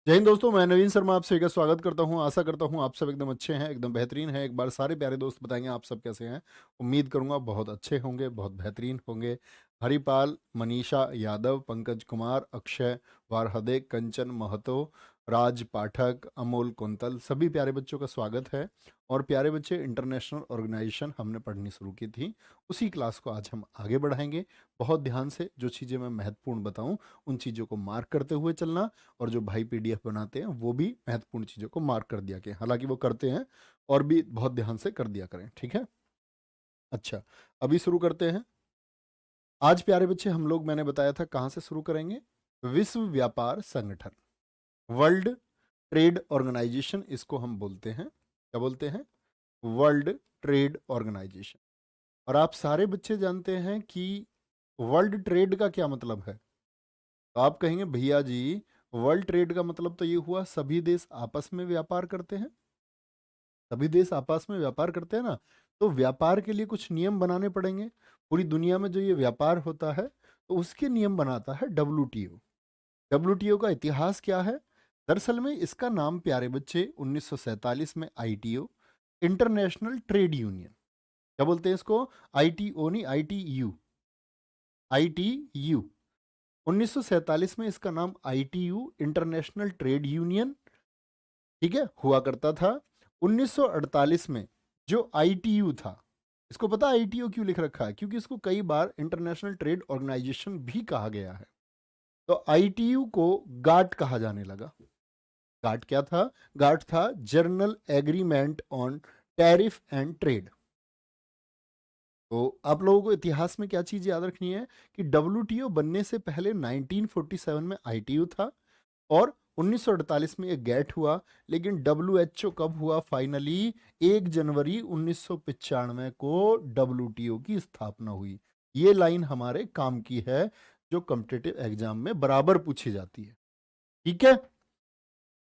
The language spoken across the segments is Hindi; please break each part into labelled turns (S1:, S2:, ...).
S1: जय हिंद दोस्तों, मैं नवीन शर्मा आप सभी का स्वागत करता हूं। आशा करता हूं आप सब एकदम अच्छे हैं, एकदम बेहतरीन हैं। एक बार सारे प्यारे दोस्त बताएंगे आप सब कैसे हैं। उम्मीद करूंगा बहुत अच्छे होंगे, बहुत बेहतरीन होंगे। हरिपाल, मनीषा यादव, पंकज कुमार, अक्षय वारहदे, कंचन महतो, राज पाठक, अमोल कुंतल, सभी प्यारे बच्चों का स्वागत है। और प्यारे बच्चे, इंटरनेशनल ऑर्गेनाइजेशन हमने पढ़नी शुरू की थी, उसी क्लास को आज हम आगे बढ़ाएंगे। बहुत ध्यान से जो चीज़ें मैं महत्वपूर्ण बताऊं उन चीज़ों को मार्क करते हुए चलना। और जो भाई पीडीएफ बनाते हैं वो भी महत्वपूर्ण चीज़ों को मार्क कर दिया करें, हालांकि वो करते हैं और भी बहुत ध्यान से कर दिया करें, ठीक है। अच्छा, अभी शुरू करते हैं। आज प्यारे बच्चे हम लोग, मैंने बताया था कहाँ से शुरू करेंगे। विश्व व्यापार संगठन, वर्ल्ड ट्रेड ऑर्गेनाइजेशन, इसको हम बोलते हैं, क्या बोलते हैं? World Trade Organisation. और आप सारे बच्चे जानते हैं कि वर्ल्ड ट्रेड का क्या मतलब है। तो आप कहेंगे भैया जी, वर्ल्ड ट्रेड का मतलब तो ये हुआ सभी देश आपस में व्यापार करते हैं। सभी देश आपस में व्यापार करते हैं ना, तो व्यापार के लिए कुछ नियम बनाने पड़ेंगे। पूरी दुनिया में जो ये व्यापार होता है तो उसके नियम बनाता है डब्ल्यूटीओ। डब्ल्यूटीओ का इतिहास क्या है? दरअसल में इसका नाम प्यारे बच्चे 1947 में आईटीओ, इंटरनेशनल ट्रेड यूनियन, क्या बोलते हैं इसको? आईटीओ नहीं, आईटीयू, आईटीयू। 1947 में इसका नाम आईटीयू, इंटरनेशनल ट्रेड यूनियन, ठीक है, हुआ करता था। 1948 में जो आईटीयू था, इसको पता आईटीयू क्यों लिख रखा है? क्योंकि इसको कई बार इंटरनेशनल ट्रेड ऑर्गेनाइजेशन भी कहा गया है। तो आईटीयू को गाट कहा जाने लगा। गाट क्या था? गाट था journal agreement on tariff and trade. तो आप लोगों को इतिहास में क्या चीज याद रखनी है कि डब्ल्यूटीओ बनने से पहले 1947 में आईटीयू था और 1948 में ये गैट हुआ। लेकिन डब्ल्यूएचओ कब हुआ फाइनली? 1 जनवरी 1995 को डब्ल्यूटीओ की स्थापना हुई। ये लाइन हमारे काम की है, जो कॉम्पिटिटिव एग्जाम में बराबर पूछी जाती है, ठीक है।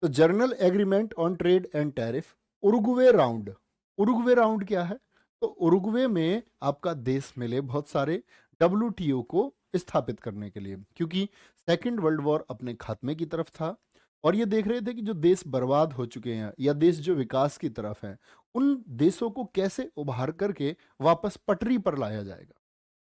S1: तो journal agreement on trade and tariff, Uruguay round. Uruguay round क्या है? तो उरुग्वे में आपका देश मिले बहुत सारे डब्ल्यूटीओ को स्थापित करने के लिए, क्योंकि सेकेंड वर्ल्ड वॉर अपने खात्मे की तरफ था और ये देख रहे थे कि जो देश बर्बाद हो चुके हैं या देश जो विकास की तरफ है, उन देशों को कैसे उभार करके वापस पटरी पर लाया जाएगा।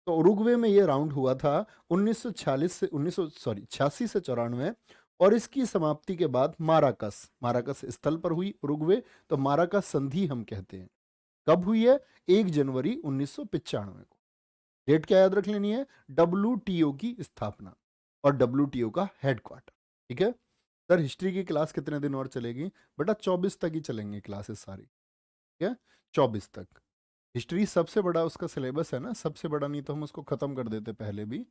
S1: तो उरुग्वे में ये राउंड हुआ था 1946 से 86 से 94। और इसकी समाप्ति के बाद माराकस, माराकस स्थल पर हुई उरुग्वे। तो माराकस संधि हम कहते हैं। कब हुई है? 1 जनवरी 1995 को। डेट क्या याद रख लेनी है? डब्ल्यूटीओ की स्थापना और डब्ल्यूटीओ का हेडक्वार्टर, ठीक है। सर हिस्ट्री की क्लास कितने दिन और चलेगी? बेटा 24 तक ही चलेंगे क्लासेस सारी, ठीक है, 24 तक। हिस्ट्री सबसे बड़ा उसका सिलेबस है ना, सबसे बड़ा, नहीं तो हम उसको खत्म कर देते पहले भी।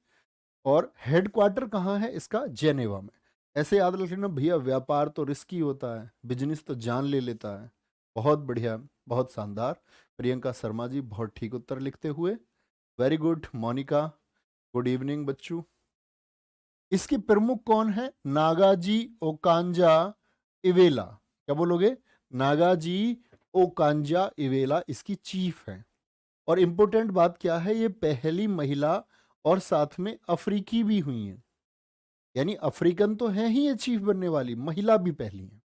S1: और हेडक्वार्टर कहाँ है इसका? जेनेवा में। ऐसे याद रख लेना भैया, व्यापार तो रिस्की होता है, बिजनेस तो जान ले लेता है। बहुत बढ़िया, बहुत शानदार। प्रियंका शर्मा जी बहुत ठीक उत्तर लिखते हुए, very good. Monika, good evening बच्चों। इसके प्रमुख कौन है? नागाजी ओकांजा इवेला, क्या बोलोगे? नागाजी ओकांजा इवेला इसकी चीफ है। और इंपॉर्टेंट बात क्या है, ये पहली महिला और साथ में अफ्रीकी भी हुई हैं, यानी अफ्रीकन तो है ही ये चीफ बनने वाली, महिला भी पहली है।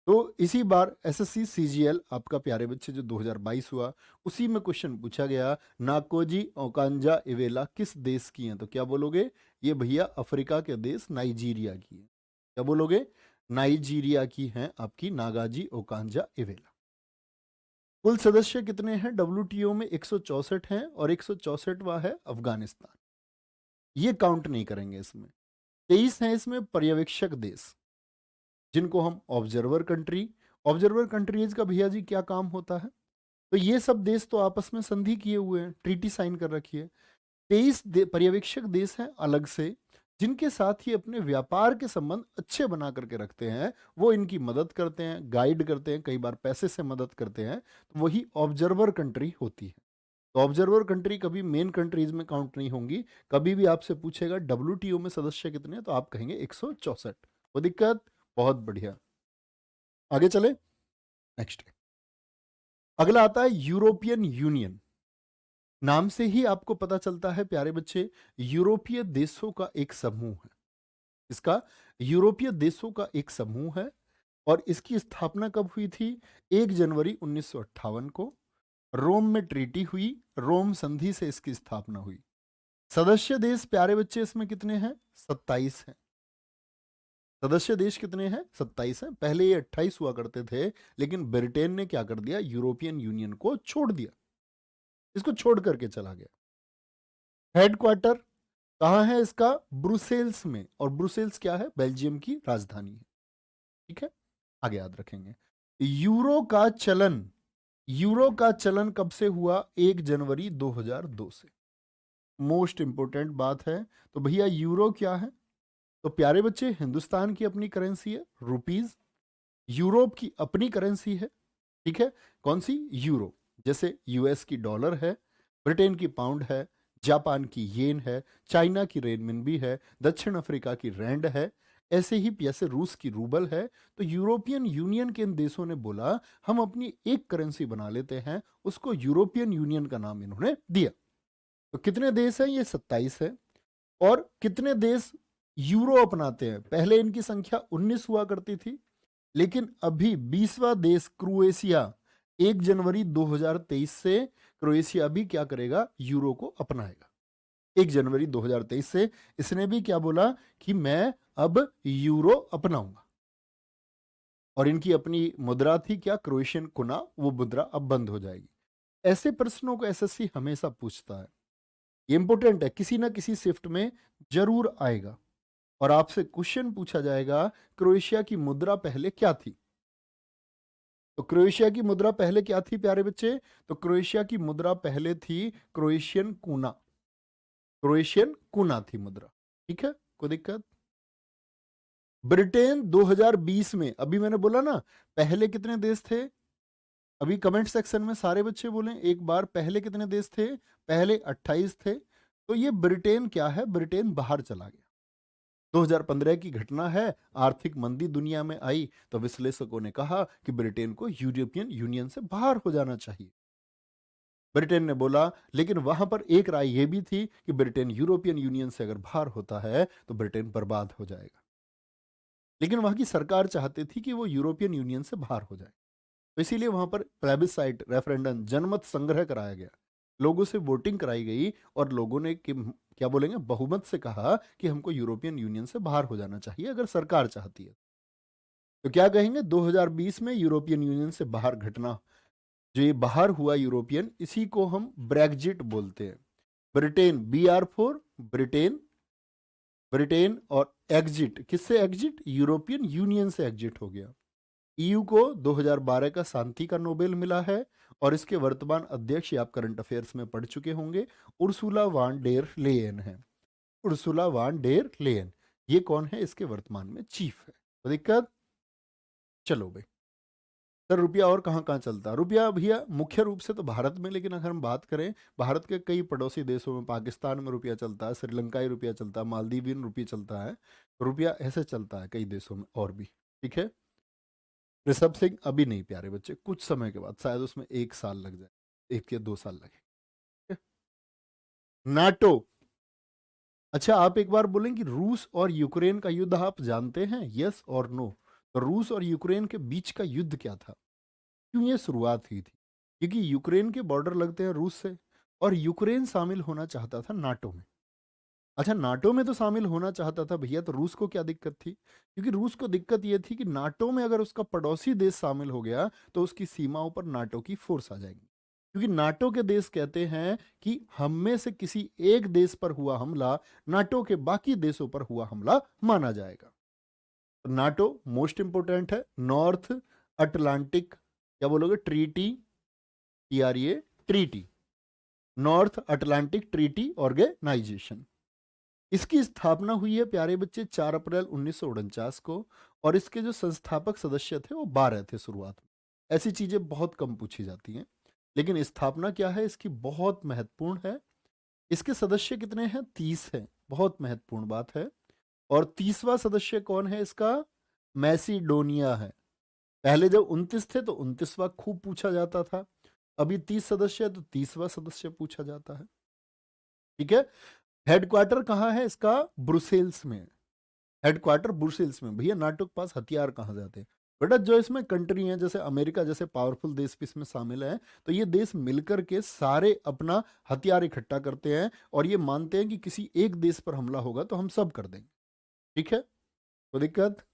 S1: तो इसी बार एसएससी सीजीएल आपका प्यारे बच्चे जो 2022 हुआ, उसी में क्वेश्चन पूछा गया, नाकोजी ओकांजा इवेला किस देश की हैं? तो क्या बोलोगे? ये भैया अफ्रीका के देश नाइजीरिया की है। क्या बोलोगे? नाइजीरिया की हैं आपकी नागाजी ओकांजा इवेला। कुल सदस्य कितने हैं डब्ल्यूटीओ में? 164 हैं और 164वां है अफगानिस्तान। ये काउंट नहीं करेंगे इसमें। 23 हैं इसमें पर्यवेक्षक देश, जिनको हम ऑब्जर्वर कंट्री। ऑब्जर्वर कंट्रीज का भैया जी क्या काम होता है? तो ये सब देश तो आपस में संधि किए हुए हैं, ट्रीटी साइन कर रखी है। 23 पर्यवेक्षक देश हैं अलग से, जिनके साथ ही अपने व्यापार के संबंध अच्छे बना करके रखते हैं। वो इनकी मदद करते हैं, गाइड करते हैं, कई बार पैसे से मदद करते हैं। तो वही ऑब्जर्वर कंट्री होती है। तो ऑब्जर्वर कंट्री कभी मेन कंट्रीज में काउंट नहीं होंगी। कभी भी आपसे पूछेगा डब्ल्यूटीओ में सदस्य कितने हैं, तो आप कहेंगे 164। वो दिक्कत? बहुत बढ़िया। आगे चले, नेक्स्ट। अगला आता है यूरोपियन यूनियन। नाम से ही आपको पता चलता है प्यारे बच्चे, यूरोपीय देशों का एक समूह है। इसका यूरोपीय देशों का एक समूह है और इसकी स्थापना कब हुई थी? 1 जनवरी 1958 को रोम में ट्रीटी हुई, रोम संधि से इसकी स्थापना हुई। सदस्य देश प्यारे बच्चे इसमें कितने हैं? 27 हैं। सदस्य देश कितने हैं? 27 हैं। पहले ये 28 हुआ करते थे, लेकिन ब्रिटेन ने क्या कर दिया? यूरोपियन यूनियन को छोड़ दिया, इसको छोड़ करके चला गया। हेडक्वार्टर कहाँ है इसका? ब्रुसेल्स में, और ब्रुसेल्स क्या है? बेल्जियम की राजधानी है। ठीक है, आगे याद रखेंगे। यूरो का चलन, यूरो का चलन कब से हुआ? 1 जनवरी 2002 से। मोस्ट इंपोर्टेंट बात है। तो भैया यूरो क्या है? तो प्यारे बच्चे, हिंदुस्तान की अपनी करेंसी है रुपीज, यूरोप की अपनी करेंसी है। ठीक है, कौन सी? यूरो। जैसे यूएस की डॉलर है, ब्रिटेन की पाउंड है, जापान की येन है, चाइना की रेनमिनबी है, दक्षिण अफ्रीका की रैंड है, ऐसे ही जैसे रूस की रूबल है। तो यूरोपियन यूनियन के इन देशों ने बोला हम अपनी एक करेंसी बना लेते हैं, उसको यूरोपियन यूनियन का नाम इन्होंने दिया। तो कितने देश हैं? ये 27 है। और कितने देश यूरो अपनाते हैं? पहले इनकी संख्या 19 हुआ करती थी, लेकिन अभी 20वां देश क्रोएशिया 1 जनवरी 2023 से क्रोएशिया भी क्या करेगा? यूरो को अपनाएगा। 1 जनवरी 2023 से इसने भी क्या बोला कि मैं अब यूरो अपनाऊंगा। और इनकी अपनी मुद्रा थी क्या? क्रोएशियन कुना, वो मुद्रा अब बंद हो जाएगी। ऐसे प्रश्नों को एसएससी हमेशा पूछता है, ये इंपॉर्टेंट है, किसी ना किसी शिफ्ट में जरूर आएगा। और आपसे क्वेश्चन पूछा जाएगा क्रोएशिया की मुद्रा पहले क्या थी? तो क्रोएशिया की मुद्रा पहले क्या थी प्यारे बच्चे? तो क्रोएशिया की मुद्रा पहले थी क्रोएशियन कूना, क्रोएशियन कूना थी मुद्रा। ठीक है, कोई दिक्कत? ब्रिटेन 2020 में, अभी मैंने बोला ना पहले कितने देश थे? अभी कमेंट सेक्शन में सारे बच्चे बोलें एक बार, पहले कितने देश थे? पहले 28 थे। तो ये ब्रिटेन क्या है? ब्रिटेन बाहर चला गया। 2015 की घटना है, आर्थिक मंदी दुनिया में आई, तो विश्लेषकों ने कहा कि ब्रिटेन को यूरोपियन यूनियन से बाहर हो जाना चाहिए। ब्रिटेन ने बोला, लेकिन वहां पर एक राय यह भी थी कि ब्रिटेन यूरोपियन यूनियन से अगर बाहर होता है तो ब्रिटेन बर्बाद हो जाएगा। लेकिन वहां की सरकार चाहती थी कि वो यूरोपियन यूनियन से बाहर हो जाए, तो इसीलिए वहां पर प्लेबिसाइट, रेफरेंडम, जनमत संग्रह कराया गया, लोगों से वोटिंग कराई गई और लोगों ने क्या बोलेंगे, बहुमत से कहा कि हमको यूरोपियन यूनियन से बाहर हो जाना चाहिए अगर सरकार चाहती है। तो क्या कहेंगे? 2020 में यूरोपियन यूनियन से बाहर घटना, जो ये बाहर हुआ यूरोपियन, इसी को हम ब्रेग्जिट बोलते हैं। ब्रिटेन, BR4 ब्रिटेन, ब्रिटेन, और एग्जिट, किससे एग्जिट? यूरोपियन यूनियन से एग्जिट हो गया। ईयू को 2012 का शांति का नोबेल मिला है और इसके वर्तमान अध्यक्ष आप करंट अफेयर्स में पढ़ चुके होंगे, उर्सुला वान डेर लेयन है। उर्सुला वान डेर लेयन, ये कौन है? इसके वर्तमान में चीफ है। तो दिक्कत? चलो भाई, सर रुपया और कहाँ कहाँ चलता है? रुपया भैया मुख्य रूप से तो भारत में, लेकिन अगर हम बात करें भारत के कई पड़ोसी देशों में, पाकिस्तान में रुपया चलता है, श्रीलंकाई रुपया चलता है, मालदीवियन रुपया चलता है, रुपया ऐसे चलता है कई देशों में और भी। ठीक है, ऋषभ सिंह अभी नहीं प्यारे बच्चे, कुछ समय के बाद, शायद उसमें 1 साल लग जाए, 1 या 2 साल लगे। नाटो, अच्छा आप एक बार बोलें कि रूस और यूक्रेन का युद्ध आप जानते हैं, यस और नो? तो रूस और यूक्रेन के बीच का युद्ध क्या था, क्यों ये शुरुआत हुई थी? क्योंकि यूक्रेन के बॉर्डर लगते हैं रूस से, और यूक्रेन शामिल होना चाहता था नाटो में। अच्छा, नाटो में तो शामिल होना चाहता था भैया, तो रूस को क्या दिक्कत थी? क्योंकि रूस को दिक्कत ये थी कि नाटो में अगर उसका पड़ोसी देश शामिल हो गया तो उसकी सीमाओं पर नाटो की फोर्स आ जाएगी। क्योंकि नाटो के देश कहते हैं कि हम में से किसी एक देश पर हुआ हमला नाटो के बाकी देशों पर हुआ हमला माना जाएगा। तो नाटो मोस्ट इंपोर्टेंट है। नॉर्थ अटलांटिक, क्या बोलोगे? Treaty, TRA, treaty, North Atlantic Treaty Organisation. इसकी स्थापना हुई है प्यारे बच्चे 4 अप्रैल 1949 को, और इसके जो संस्थापक सदस्य थे वो 12 थे शुरुआत में। ऐसी चीजें बहुत कम पूछी जाती हैं, लेकिन स्थापना क्या है इसकी बहुत महत्वपूर्ण है। इसके सदस्य कितने हैं? 30 हैं, बहुत महत्वपूर्ण बात है। और 30वां सदस्य कौन है इसका? मैसिडोनिया है। पहले जब 29 थे तो 29वां खूब पूछा जाता था, अभी 30 सदस्य है तो 30वां सदस्य पूछा जाता है। ठीक है, हेडक्वार्टर कहाँ है इसका? ब्रुसेल्स में। हेडक्वार्टर ब्रुसेल्स में। भैया नाटो के पास हथियार कहाँ जाते हैं? बेटा जो इसमें कंट्री हैं जैसे अमेरिका जैसे पावरफुल देश भी इसमें शामिल है, तो ये देश मिलकर के सारे अपना हथियार इकट्ठा करते हैं और ये मानते हैं कि किसी एक देश पर हमला होगा तो हम सब कर देंगे। ठीक है, कोई दिक्कत?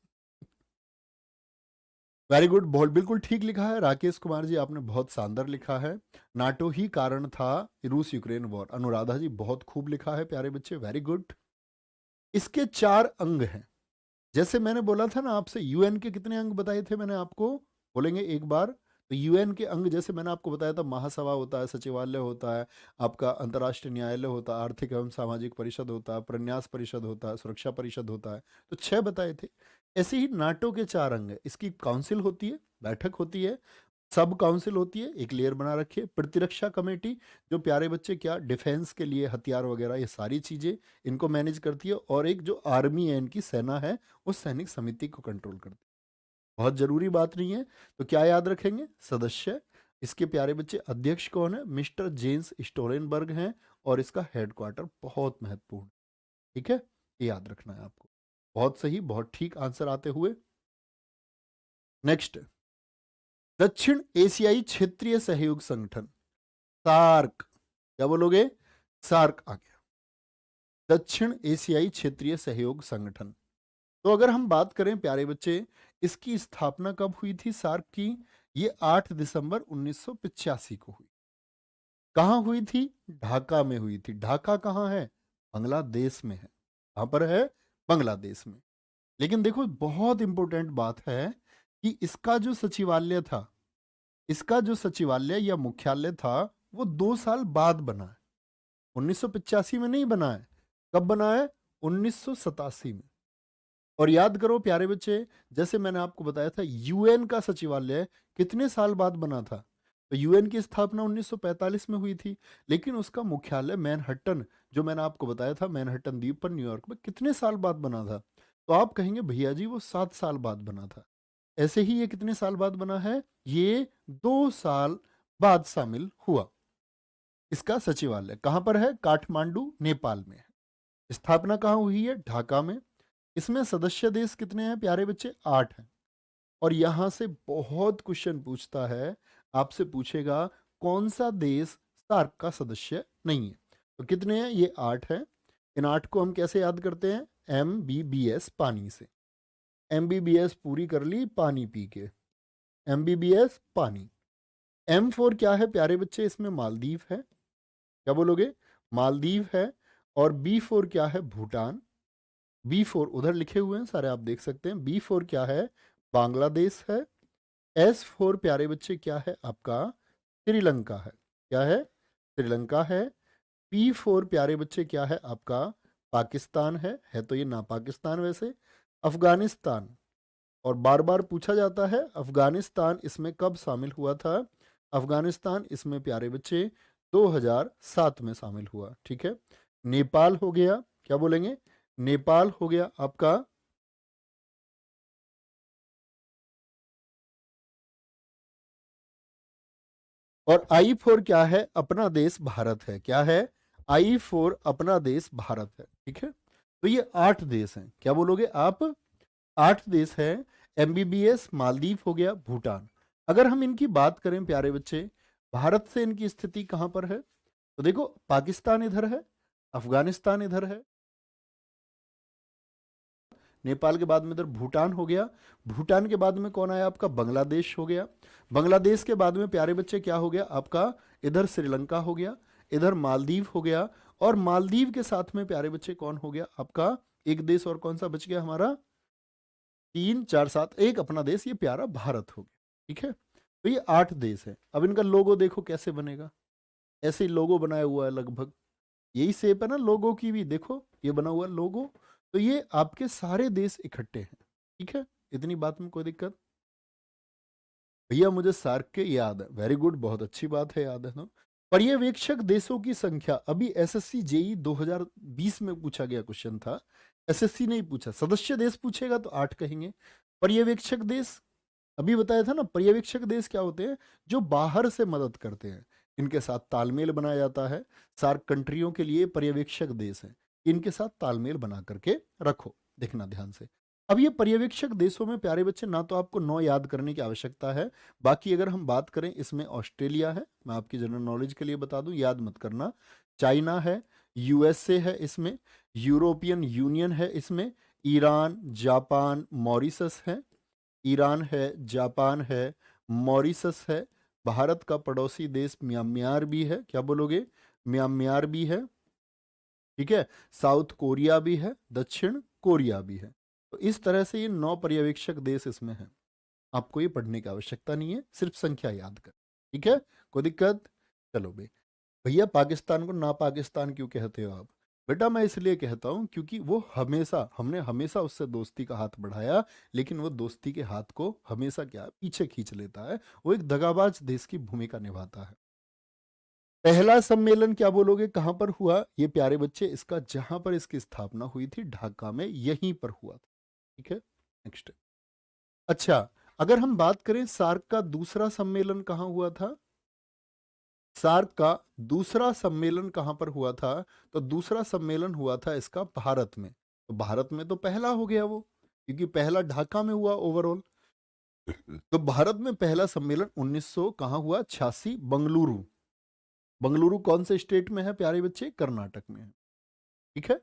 S1: वेरी गुड, बहुत बिल्कुल ठीक लिखा है राकेश कुमार जी, आपने बहुत शानदार लिखा है। नाटो ही कारण था रूस यूक्रेन वॉर। अनुराधा जी बहुत खूब लिखा है प्यारे बच्चे, वेरी गुड। इसके 4 अंग हैं। जैसे मैंने बोला था ना आपसे, यूएन के कितने अंग बताए थे मैंने आपको? बोलेंगे एक बार। तो यूएन के अंग जैसे मैंने आपको बताया था, महासभा होता है, सचिवालय होता है, आपका अंतर्राष्ट्रीय न्यायालय होता है, आर्थिक एवं सामाजिक परिषद होता है, प्रन्यास परिषद होता है, सुरक्षा परिषद होता है। तो 6 बताए थे। ऐसे ही नाटो के 4 अंग है। इसकी काउंसिल होती है, बैठक होती है, सब काउंसिल होती है, एक लेयर बना रखी है, प्रतिरक्षा कमेटी जो प्यारे बच्चे क्या डिफेंस के लिए हथियार वगैरह ये सारी चीजें इनको मैनेज करती है, और एक जो आर्मी है इनकी सेना है, उस सैनिक समिति को कंट्रोल करती है। बहुत जरूरी बात नहीं है, तो क्या याद रखेंगे? सदस्य। इसके प्यारे बच्चे अध्यक्ष कौन है? मिस्टर जेम्स स्टोलेनबर्ग हैं, और इसका हेडक्वार्टर बहुत महत्वपूर्ण है। ठीक है, ये याद रखना है आपको। बहुत सही, बहुत ठीक आंसर आते हुए। नेक्स्ट, दक्षिण एशियाई क्षेत्रीय सहयोग संगठन, सार्क। क्या बोलोगे? सार्क आ गया, दक्षिण एशियाई क्षेत्रीय सहयोग संगठन। तो अगर हम बात करें प्यारे बच्चे, इसकी स्थापना कब हुई थी सार्क की? ये 8 दिसंबर 1985 को हुई। कहां हुई थी? ढाका में हुई थी। ढाका कहां है? बांग्लादेश में है। कहां पर है? बांग्लादेश में। लेकिन देखो बहुत इंपॉर्टेंट बात है कि इसका जो सचिवालय था, इसका जो सचिवालय या मुख्यालय था, वो 2 साल बाद बना है। 1985 में नहीं बना है। कब बना है? 1987 में। और याद करो प्यारे बच्चे, जैसे मैंने आपको बताया था, यूएन का सचिवालय कितने साल बाद बना था? तो यूएन की स्थापना 1945 में हुई थी, लेकिन उसका मुख्यालय मैनहट्टन, जो मैंने आपको बताया था मैनहट्टन द्वीप पर न्यूयॉर्क में, कितने साल बाद बना था? तो आप कहेंगे भैया जी वो 7 साल बाद बना था। ऐसे ही ये कितने साल बाद बना है? ये 2 साल बाद शामिल हुआ। इसका सचिवालय कहां पर है? काठमांडू, नेपाल में है। स्थापना कहां हुई है? ढाका में। इसमें सदस्य देश कितने हैं प्यारे बच्चे? 8 हैं। और यहां से बहुत क्वेश्चन पूछता है, आपसे पूछेगा कौन सा देश सार्क का सदस्य नहीं है। तो कितने हैं? ये 8 हैं। इन 8 को हम कैसे याद करते हैं? MBBS, पानी से। MBBS पूरी कर ली पानी पी के। MBBS पानी। M4 क्या है प्यारे बच्चे? इसमें मालदीव है। क्या बोलोगे? मालदीव है। और B4 क्या है? भूटान। B4 उधर लिखे हुए हैं सारे, आप देख सकते हैं। B4 क्या है? बांग्लादेश है। S4 प्यारे बच्चे क्या है आपका? श्रीलंका है। क्या है? श्रीलंका है। P4 प्यारे बच्चे क्या है आपका? पाकिस्तान है तो ये ना पाकिस्तान वैसे, अफगानिस्तान। और बार बार पूछा जाता है अफगानिस्तान इसमें कब शामिल हुआ था? अफगानिस्तान इसमें प्यारे बच्चे 2007 में शामिल हुआ। ठीक है। नेपाल हो गया, क्या बोलेंगे? नेपाल हो गया आपका। और I4 क्या है? अपना देश भारत है। क्या है? I4 अपना देश भारत है। ठीक है, तो ये 8 देश हैं। क्या बोलोगे आप? 8 देश हैं। MBBS मालदीव हो गया, भूटान। अगर हम इनकी बात करें प्यारे बच्चे, भारत से इनकी स्थिति कहां पर है? तो देखो पाकिस्तान इधर है, अफगानिस्तान इधर है, नेपाल के बाद में इधर भूटान हो गया। भूटान के बाद में कौन आया आपका? बांग्लादेश हो गया। बांग्लादेश के बाद में प्यारे बच्चे क्या हो गया आपका? इधर श्रीलंका हो गया, इधर मालदीव हो गया। और मालदीव के साथ में प्यारे बच्चे कौन हो गया आपका? एक देश और कौन सा बच गया हमारा? 3 4 7, एक अपना देश, ये प्यारा भारत हो गया। ठीक है, तो ये 8 देश है। अब इनका लोगो देखो कैसे बनेगा। ऐसे ही लोगो बनाया हुआ है लगभग, यही शेप है ना लोगो की भी, देखो ये बना हुआ लोगो। तो ये आपके सारे देश इकट्ठे हैं। ठीक है, इतनी बात में कोई दिक्कत? भैया मुझे सार्क के याद है, वेरी गुड, बहुत अच्छी बात है, याद है ना। पर्यवेक्षक देशों की संख्या, अभी SSC JEE 2020 में पूछा गया क्वेश्चन था। SSC नहीं पूछा, सदस्य देश पूछेगा तो 8 कहेंगे। पर्यवेक्षक देश अभी बताया था ना, पर्यवेक्षक देश क्या होते हैं? जो बाहर से मदद करते हैं, इनके साथ तालमेल बनाया जाता है। सार्क कंट्रियों के लिए पर्यवेक्षक देश हैं, इनके साथ तालमेल बना करके रखो। देखना ध्यान से। अब ये पर्यवेक्षक देशों में प्यारे बच्चे ना तो आपको 9 याद करने की आवश्यकता है, बाकी अगर हम बात करें इसमें ऑस्ट्रेलिया है, मैं आपकी जनरल नॉलेज के लिए बता दूं, याद मत करना, चाइना है, यूएसए है इसमें, यूरोपियन यूनियन है इसमें, ईरान, जापान, मॉरिशस है, ईरान है, जापान है, मॉरिशस है, भारत का पड़ोसी देश म्यांमार भी है, क्या बोलोगे, म्यांमार भी है, ठीक है, साउथ कोरिया भी है, दक्षिण कोरिया भी है। तो इस तरह से ये 9 पर्यवेक्षक देश इसमें हैं। आपको ये पढ़ने की आवश्यकता नहीं है, सिर्फ संख्या याद कर, ठीक है, कोई दिक्कत। चलो भाई, भैया पाकिस्तान को ना पाकिस्तान क्यों कहते हो आप? बेटा मैं इसलिए कहता हूं क्योंकि वो हमेशा, हमने हमेशा उससे दोस्ती का हाथ बढ़ाया, लेकिन वो दोस्ती के हाथ को हमेशा क्या पीछे खींच लेता है, वो एक दगाबाज देश की भूमिका निभाता है। पहला सम्मेलन क्या बोलोगे कहां पर हुआ ये प्यारे बच्चे? इसका जहां पर इसकी स्थापना हुई थी ढाका में, यहीं पर हुआ था, ठीक है। नेक्स्ट। अच्छा, अगर हम बात करें सार्क का दूसरा सम्मेलन कहां हुआ था, सार्क का दूसरा सम्मेलन कहां पर हुआ था? तो दूसरा सम्मेलन हुआ था इसका भारत में। तो भारत में तो पहला हो गया वो, क्योंकि पहला ढाका में हुआ ओवरऑल। तो भारत में पहला सम्मेलन 1900 कहां हुआ? 86, बंगलुरु। बंगलुरु कौन से स्टेट में है प्यारे बच्चे? कर्नाटक में है, ठीक है।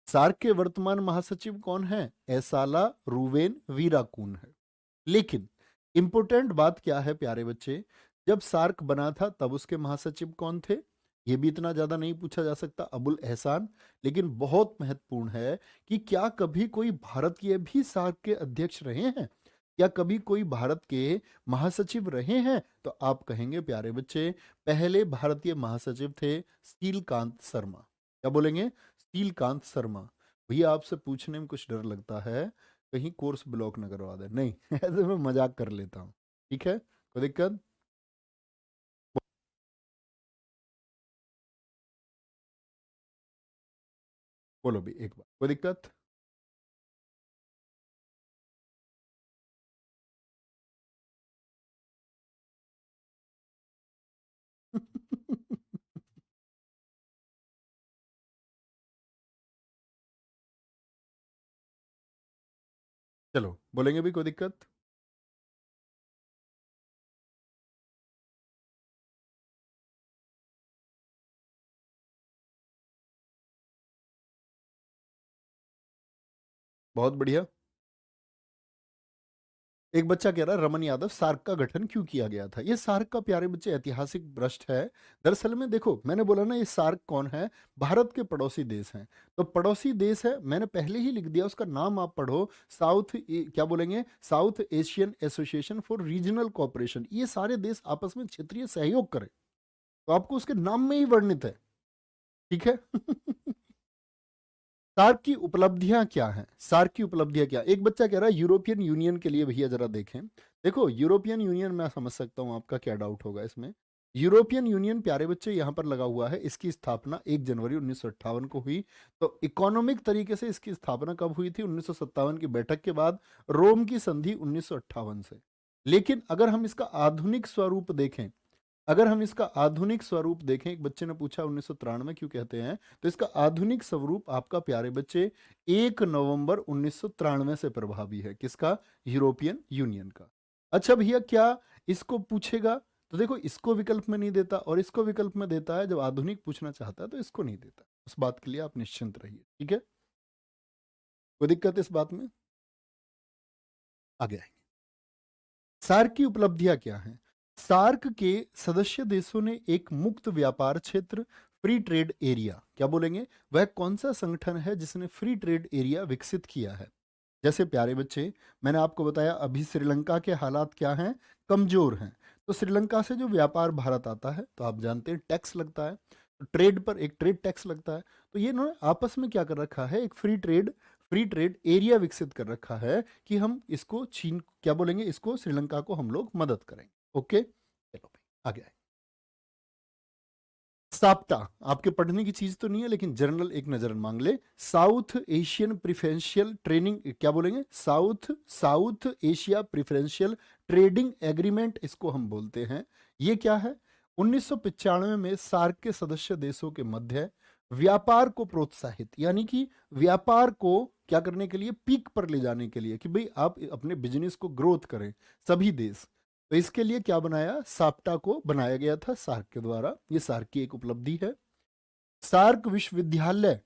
S1: सार्क के वर्तमान महासचिव कौन है? एसाला रूवेन वीराकून है। लेकिन इंपोर्टेंट बात क्या है प्यारे बच्चे, जब सार्क बना था तब उसके महासचिव कौन थे? ये भी इतना ज्यादा नहीं पूछा जा सकता, अबुल एहसान। लेकिन बहुत महत्वपूर्ण है कि क्या कभी कोई भारतीय भी सार्क के अध्यक्ष रहे हैं, या कभी कोई भारत के महासचिव रहे हैं? तो आप कहेंगे प्यारे बच्चे, पहले भारतीय महासचिव थे सीलकांत शर्मा। क्या बोलेंगे? सीलकांत शर्मा। भैया आपसे पूछने में कुछ डर लगता है कहीं कोर्स ब्लॉक न करवा दे, नहीं ऐसे मैं मजाक कर लेता हूँ, ठीक है, कोई दिक्कत? बोलो भी एक बार, कोई दिक्कत? चलो बोलेंगे भी, कोई दिक्कत? बहुत बढ़िया। एक बच्चा कह रहा है रमन यादव, सार्क का गठन क्यों किया गया था? ये सार्क का प्यारे बच्चे ऐतिहासिक भ्रष्ट है। दरअसल में देखो, मैंने बोला ना ये सार्क कौन है, भारत के पड़ोसी देश हैं। तो पड़ोसी देश है, मैंने पहले ही लिख दिया, उसका नाम आप पढ़ो, क्या बोलेंगे, south Asian association for regional cooperation. ये सारे देश आपस में क्षेत्रीय सहयोग करें, तो आपको उसके नाम में ही वर्णित है, ठीक है। सार्क की उपलब्धियां क्या हैं? सार्क की उपलब्धियां क्या? एक बच्चा कह रहा है यूरोपियन यूनियन के लिए, भैया जरा देखें। देखो यूरोपियन यूनियन, मैं समझ सकता हूं आपका क्या डाउट होगा इसमें। यूरोपियन यूनियन प्यारे बच्चे यहां पर लगा हुआ है, इसकी स्थापना 1 जनवरी 1958 को हुई। तो इकोनॉमिक तरीके से इसकी स्थापना कब हुई थी? 1957 की बैठक के बाद, रोम की संधि 1958 से। लेकिन अगर हम इसका आधुनिक स्वरूप देखें, अगर हम इसका आधुनिक स्वरूप देखें, एक बच्चे ने पूछा 1993 क्यों कहते हैं, तो इसका आधुनिक स्वरूप आपका प्यारे बच्चे 1 नवंबर 1993 से प्रभावी है। किसका? यूरोपियन यूनियन का। अच्छा भैया क्या इसको पूछेगा? तो देखो, इसको विकल्प में नहीं देता और इसको विकल्प में देता है। जब आधुनिक पूछना चाहता है तो इसको नहीं देता। उस बात के लिए आप निश्चिंत रहिए, ठीक है, कोई दिक्कत इस बात में? आगे आएंगे। सार्क की उपलब्धियां क्या हैं? सार्क के सदस्य देशों ने एक मुक्त व्यापार क्षेत्र, फ्री ट्रेड एरिया, क्या बोलेंगे, वह कौन सा संगठन है जिसने फ्री ट्रेड एरिया विकसित किया है? जैसे प्यारे बच्चे, मैंने आपको बताया अभी श्रीलंका के हालात क्या हैं, कमजोर हैं। तो श्रीलंका से जो व्यापार भारत आता है, तो आप जानते हैं टैक्स लगता है, तो ट्रेड पर एक ट्रेड टैक्स लगता है। तो ये इन्होंने आपस में क्या कर रखा है, एक फ्री ट्रेड एरिया विकसित कर रखा है कि हम इसको चीन, क्या बोलेंगे, इसको श्रीलंका को हम लोग मदद करेंगे। ओके, चलो भाई आगे आए। साप्टा आपके पढ़ने की चीज तो नहीं है, लेकिन जनरल एक नजर मांग ले। साउथ एशियन प्रिफरेंशियल ट्रेनिंग, क्या बोलेंगे, south south Asia preferential trading agreement, इसको हम बोलते हैं। ये क्या है? 1995 में सार्क के सदस्य देशों के मध्य व्यापार को प्रोत्साहित, यानी कि व्यापार को क्या करने के लिए, पीक पर ले जाने के लिए, कि भाई आप अपने बिजनेस को ग्रोथ करें सभी देश। तो इसके लिए क्या बनाया, साप्टा को बनाया गया था सार्क के द्वारा। ये सार्क की एक उपलब्धि है। सार्क विश्वविद्यालय,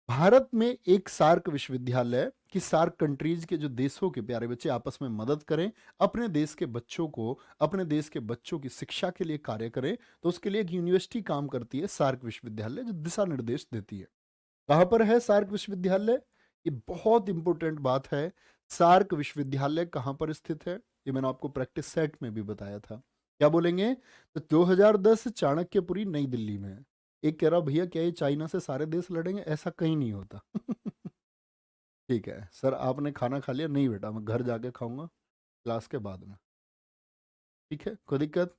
S1: भारत में एक सार्क विश्वविद्यालय कि सार्क कंट्रीज के जो देशों के प्यारे बच्चे आपस में मदद करें, अपने देश के बच्चों को, अपने देश के बच्चों की शिक्षा के लिए कार्य करें। तो उसके लिए एक यूनिवर्सिटी काम करती है, सार्क विश्वविद्यालय, जो दिशा निर्देश देती है। कहाँ पर है सार्क विश्वविद्यालय, ये बहुत इंपॉर्टेंट बात है। सार्क विश्वविद्यालय कहाँ पर स्थित है, ये मैंने आपको प्रैक्टिस सेट में भी बताया था। क्या बोलेंगे, तो 2010 चाणक्यपुरी नई दिल्ली में है। एक कह रहा भैया क्या ये चाइना से सारे देश लड़ेंगे, ऐसा कहीं नहीं होता। ठीक है सर, आपने खाना खा लिया, नहीं बेटा मैं घर जाके खाऊंगा क्लास के बाद में। ठीक है, कोई दिक्कत।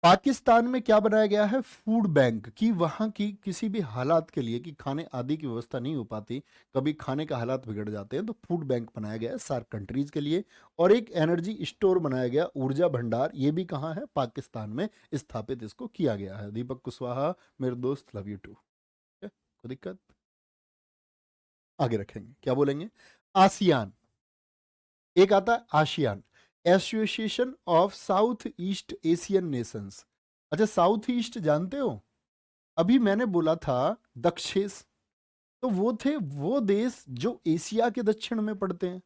S1: पाकिस्तान में क्या बनाया गया है, फूड बैंक, कि वहां की किसी भी हालात के लिए कि खाने आदि की व्यवस्था नहीं हो पाती, कभी खाने का हालात बिगड़ जाते हैं, तो फूड बैंक बनाया गया है सार्क कंट्रीज के लिए। और एक एनर्जी स्टोर बनाया गया, ऊर्जा भंडार, ये भी कहाँ है, पाकिस्तान में स्थापित इसको किया गया है। दीपक कुशवाहा मेरे दोस्त, लव यू टू। कोई दिक्कत, आगे रखेंगे, क्या बोलेंगे। आसियान, एक आता है ASEAN, association of south east Asian Nations. अच्छा, साउथ ईस्ट जानते हो, अभी मैंने बोला था दक्षेश, तो वो थे वो देश जो एशिया के दक्षिण में पड़ते हैं।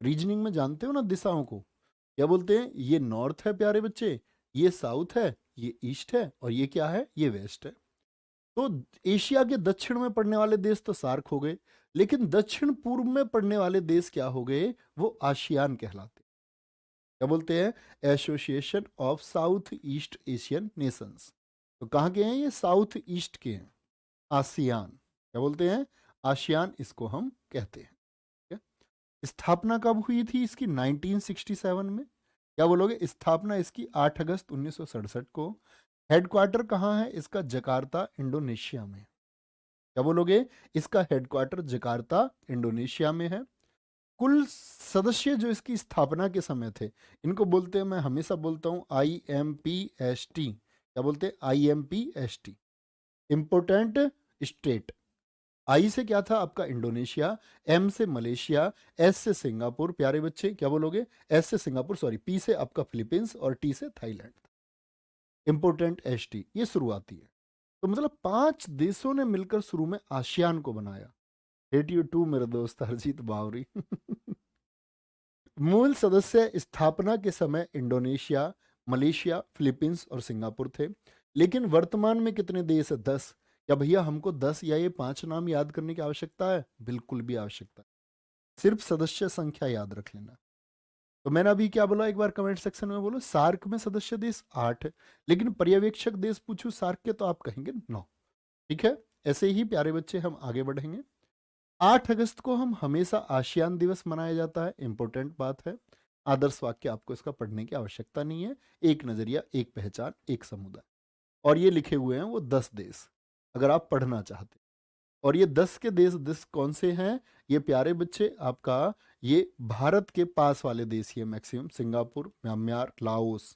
S1: रीजनिंग में जानते हो ना दिशाओं को, क्या बोलते हैं, ये नॉर्थ है प्यारे बच्चे, ये साउथ है, ये ईस्ट है, और ये क्या है, ये वेस्ट है। तो एशिया के दक्षिण में पड़ने वाले देश तो सार्क हो गए, लेकिन दक्षिण पूर्व में पड़ने वाले देश क्या हो गए, वो आसियान कहलाते। क्या बोलते हैं, association of south east Asian Nations. तो कहाँ के हैं ये, साउथ ईस्ट के हैं, आसियान। क्या बोलते हैं, आसियान इसको हम कहते हैं। ठीक है? स्थापना कब हुई थी इसकी, 1967 में। क्या बोलोगे, स्थापना इसकी 8 अगस्त 1967 को। हेडक्वार्टर कहाँ है इसका, जकार्ता इंडोनेशिया में। क्या बोलोगे, इसका हेडक्वार्टर जकार्ता इंडोनेशिया में है। कुल सदस्य जो इसकी स्थापना के समय थे, इनको बोलते हैं, मैं हमेशा बोलता हूं IMPST। क्या बोलते हैं, IMPST, इंपोर्टेंट स्टेट। आई से क्या था आपका इंडोनेशिया, M से मलेशिया, S से सिंगापुर, प्यारे बच्चे क्या बोलोगे, S से सिंगापुर सॉरी, P से आपका फिलीपींस, और T से थाईलैंड। इंपोर्टेंट ST ये शुरुआती है। तो मतलब 5 देशों ने मिलकर शुरू में आसियान को बनाया। हेट यू टू मेरे दोस्त हरजीत बावरी। मूल सदस्य स्थापना के समय इंडोनेशिया, मलेशिया, फिलीपींस और सिंगापुर थे। लेकिन वर्तमान में कितने देश है, 10। क्या भैया हमको 10 या ये 5 नाम याद करने की आवश्यकता है, बिल्कुल भी आवश्यकता है, सिर्फ सदस्य संख्या याद रख लेना। तो मैंने अभी क्या बोला, एक बार कमेंट सेक्शन में बोलो, सार्क में सदस्य देश 8, लेकिन पर्यवेक्षक देश पूछूं सार्क के तो आप कहेंगे 9। ठीक है, ऐसे ही प्यारे बच्चे हम आगे बढ़ेंगे। 8 अगस्त को हम हमेशा आसियान दिवस मनाया जाता है, इंपॉर्टेंट बात है। आदर्श वाक्य आपको इसका पढ़ने की आवश्यकता नहीं है। एक नजरिया, एक पहचान, एक समुदाय, और ये लिखे हुए हैं वो 10 देश, अगर आप पढ़ना चाहते। और ये 10 के देश कौन से हैं, ये प्यारे बच्चे आपका, ये भारत के पास वाले देश ही है maximum, Singapore, Myanmar, Laos,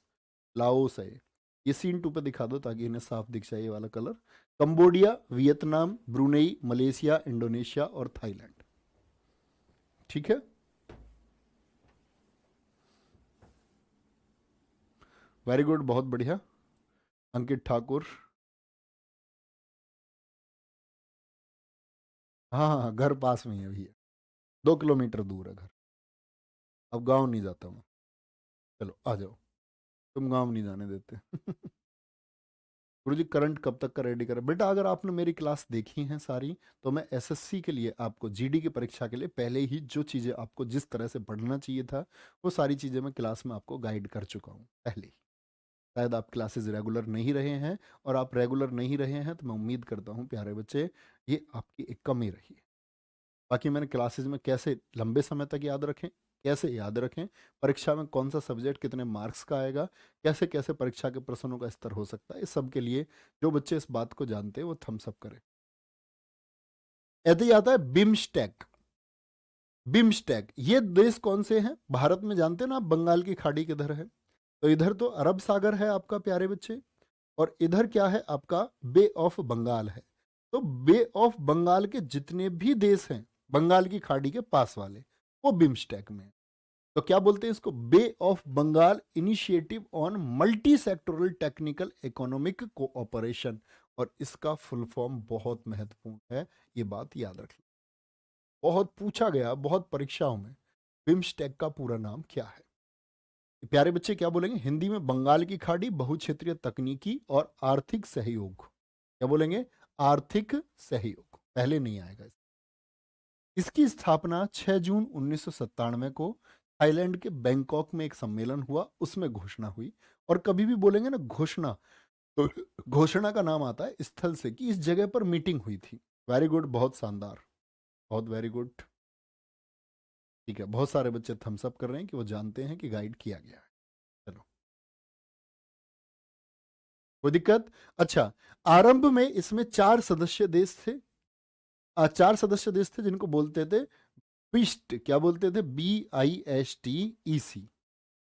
S1: Laos है। ये सीन 2 पे दिखा दो ताकि इन्हें साफ दिख जाए ये वाला colour. Cambodia, Vietnam, Brunei, Malaysia, Indonesia और थाईलैंड। ठीक है, वेरी गुड, बहुत बढ़िया। अंकित ठाकुर, हाँ हाँ हाँ, घर पास में ही है भैया, 2 किलोमीटर दूर है घर। अब गांव नहीं जाता मैं, चलो आ जाओ, तुम गांव नहीं जाने देते। गुरुजी करंट कब तक का रेडी करें, बेटा अगर आपने मेरी क्लास देखी हैं सारी, तो मैं SSC के लिए आपको, GD की परीक्षा के लिए पहले ही जो चीज़ें आपको जिस तरह से पढ़ना चाहिए था, वो सारी चीज़ें मैं क्लास में आपको गाइड कर चुका हूँ पहले ही। शायद आप क्लासेस रेगुलर नहीं रहे हैं, और आप रेगुलर नहीं रहे हैं तो मैं उम्मीद करता हूँ प्यारे बच्चे, ये आपकी एक कमी रही है। बाकी मैंने क्लासेस में कैसे लंबे समय तक याद रखें, कैसे याद रखें, परीक्षा में कौन सा सब्जेक्ट कितने मार्क्स का आएगा, कैसे कैसे परीक्षा के प्रश्नों का स्तर हो सकता है, इस सब के लिए जो बच्चे इस बात को जानते हैं वो थम्स अप करें। ऐसे ही आता है बिम्स्टेक। बिम्स्टेक ये देश कौन से हैं, भारत में जानते हैं ना आप, बंगाल की खाड़ी किधर है, तो इधर तो अरब सागर है आपका प्यारे बच्चे, और इधर क्या है आपका बे ऑफ बंगाल है। तो बे ऑफ बंगाल के जितने भी देश हैं बंगाल की खाड़ी के पास वाले, वो बिम्स्टेक में हैं। तो क्या बोलते हैं इसको, Bay of Bengal initiative on multi sectoral technical economic cooperation. और इसका फुल फॉर्म बहुत महत्वपूर्ण है, ये बात याद रखिए, बहुत पूछा गया बहुत परीक्षाओं में, बिम्स्टेक का पूरा नाम क्या है। प्यारे बच्चे क्या बोलेंगे हिंदी में, बंगाल की खाड़ी बहुक्षेत्रीय तकनीकी और आर्थिक सहयोग। क्या बोलेंगे, आर्थिक सहयोग, पहले नहीं आएगा। इसकी स्थापना 6 जून 1997 को थाईलैंड के बैंकॉक में एक सम्मेलन हुआ, उसमें घोषणा हुई। और कभी भी बोलेंगे ना घोषणा, तो घोषणा का नाम आता है स्थल से, कि इस जगह पर मीटिंग हुई थी। वेरी गुड, बहुत शानदार, बहुत वेरी गुड। ठीक है, बहुत सारे बच्चे थम्स अप कर रहे हैं कि वो जानते हैं कि गाइड किया गया है। चलो, कोई दिक्कत। अच्छा, आरंभ में इसमें 4 सदस्य देश थे, 4 सदस्य देश थे जिनको बोलते थे बिस्ट। क्या बोलते थे, BISTEC।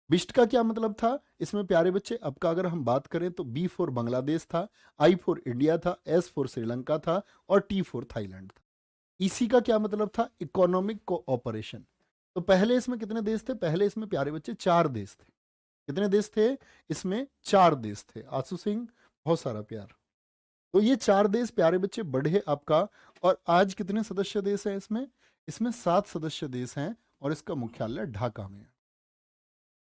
S1: बिस्ट का क्या मतलब था इसमें प्यारे बच्चे, अब का अगर हम बात करें तो B फॉर बांग्लादेश था, I फॉर इंडिया था, S फॉर श्रीलंका था और T फॉर थाईलैंड था। EC का क्या मतलब था, इकोनॉमिक कोऑपरेशन। तो पहले इसमें कितने देश थे, पहले इसमें प्यारे बच्चे 4 देश थे। कितने देश थे इसमें, 4 देश थे। आसू सिंह, बहुत सारा प्यार। तो ये 4 देश प्यारे बच्चे बढ़े आपका। और आज कितने सदस्य देश हैं इसमें, इसमें 7 सदस्य देश हैं और इसका मुख्यालय ढाका में है।